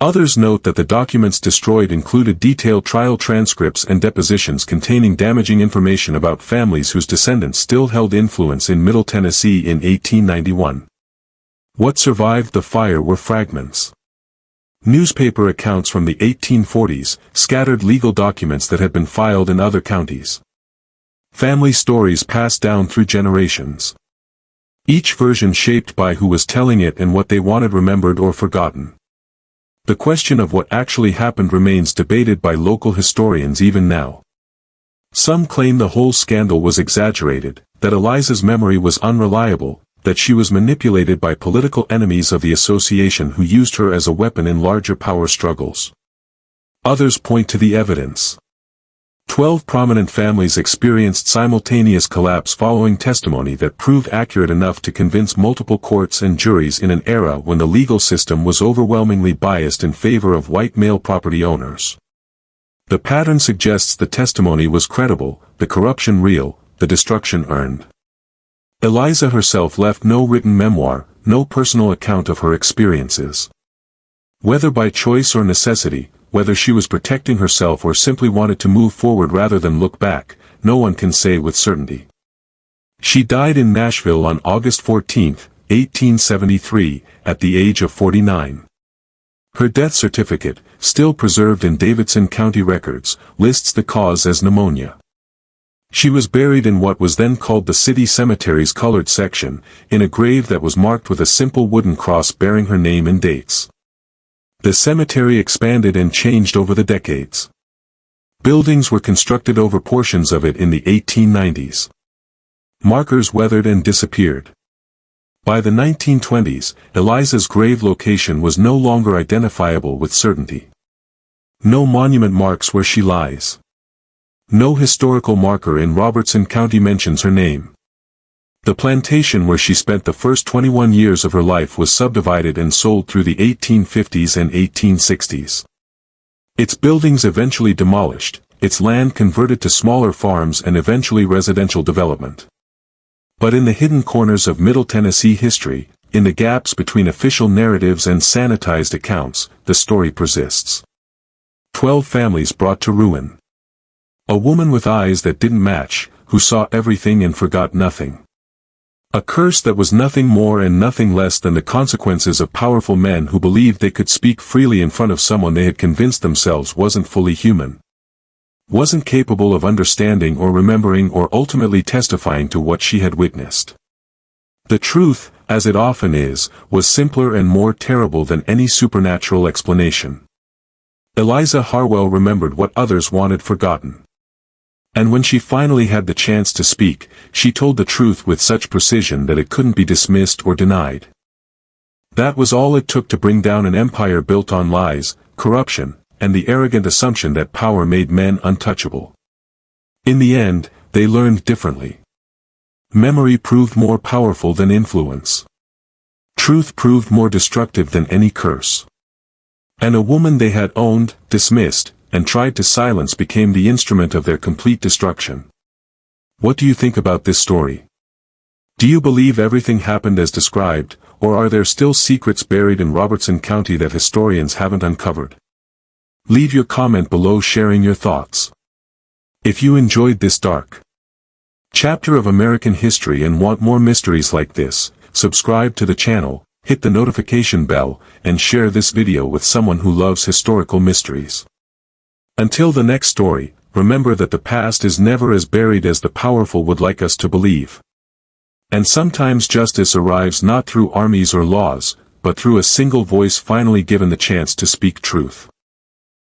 Others note that the documents destroyed included detailed trial transcripts and depositions containing damaging information about families whose descendants still held influence in Middle Tennessee in 1891. What survived the fire were fragments. Newspaper accounts from the 1840s, scattered legal documents that had been filed in other counties. Family stories passed down through generations. Each version shaped by who was telling it and what they wanted remembered or forgotten. The question of what actually happened remains debated by local historians even now. Some claim the whole scandal was exaggerated, that Eliza's memory was unreliable, that she was manipulated by political enemies of the association who used her as a weapon in larger power struggles. Others point to the evidence. 12 prominent families experienced simultaneous collapse following testimony that proved accurate enough to convince multiple courts and juries in an era when the legal system was overwhelmingly biased in favor of white male property owners. The pattern suggests the testimony was credible, the corruption real, the destruction earned. Eliza herself left no written memoir, no personal account of her experiences. Whether by choice or necessity, whether she was protecting herself or simply wanted to move forward rather than look back, no one can say with certainty. She died in Nashville on August 14, 1873, at the age of 49. Her death certificate, still preserved in Davidson County records, lists the cause as pneumonia. She was buried in what was then called the city cemetery's colored section, in a grave that was marked with a simple wooden cross bearing her name and dates. The cemetery expanded and changed over the decades. Buildings were constructed over portions of it in the 1890s. Markers weathered and disappeared. By the 1920s, Eliza's grave location was no longer identifiable with certainty. No monument marks where she lies. No historical marker in Robertson County mentions her name. The plantation where she spent the first 21 years of her life was subdivided and sold through the 1850s and 1860s. Its buildings eventually demolished, its land converted to smaller farms and eventually residential development. But in the hidden corners of Middle Tennessee history, in the gaps between official narratives and sanitized accounts, the story persists. 12 families brought to ruin. A woman with eyes that didn't match, who saw everything and forgot nothing. A curse that was nothing more and nothing less than the consequences of powerful men who believed they could speak freely in front of someone they had convinced themselves wasn't fully human. Wasn't capable of understanding or remembering or ultimately testifying to what she had witnessed. The truth, as it often is, was simpler and more terrible than any supernatural explanation. Eliza Harwell remembered what others wanted forgotten. And when she finally had the chance to speak, she told the truth with such precision that it couldn't be dismissed or denied. That was all it took to bring down an empire built on lies, corruption, and the arrogant assumption that power made men untouchable. In the end, they learned differently. Memory proved more powerful than influence. Truth proved more destructive than any curse. And a woman they had owned, dismissed, and tried to silence became the instrument of their complete destruction. What do you think about this story? Do you believe everything happened as described, or are there still secrets buried in Robertson County that historians haven't uncovered? Leave your comment below sharing your thoughts. If you enjoyed this dark chapter of American history and want more mysteries like this, subscribe to the channel, hit the notification bell, and share this video with someone who loves historical mysteries. Until the next story, remember that the past is never as buried as the powerful would like us to believe. And sometimes justice arrives not through armies or laws, but through a single voice finally given the chance to speak truth.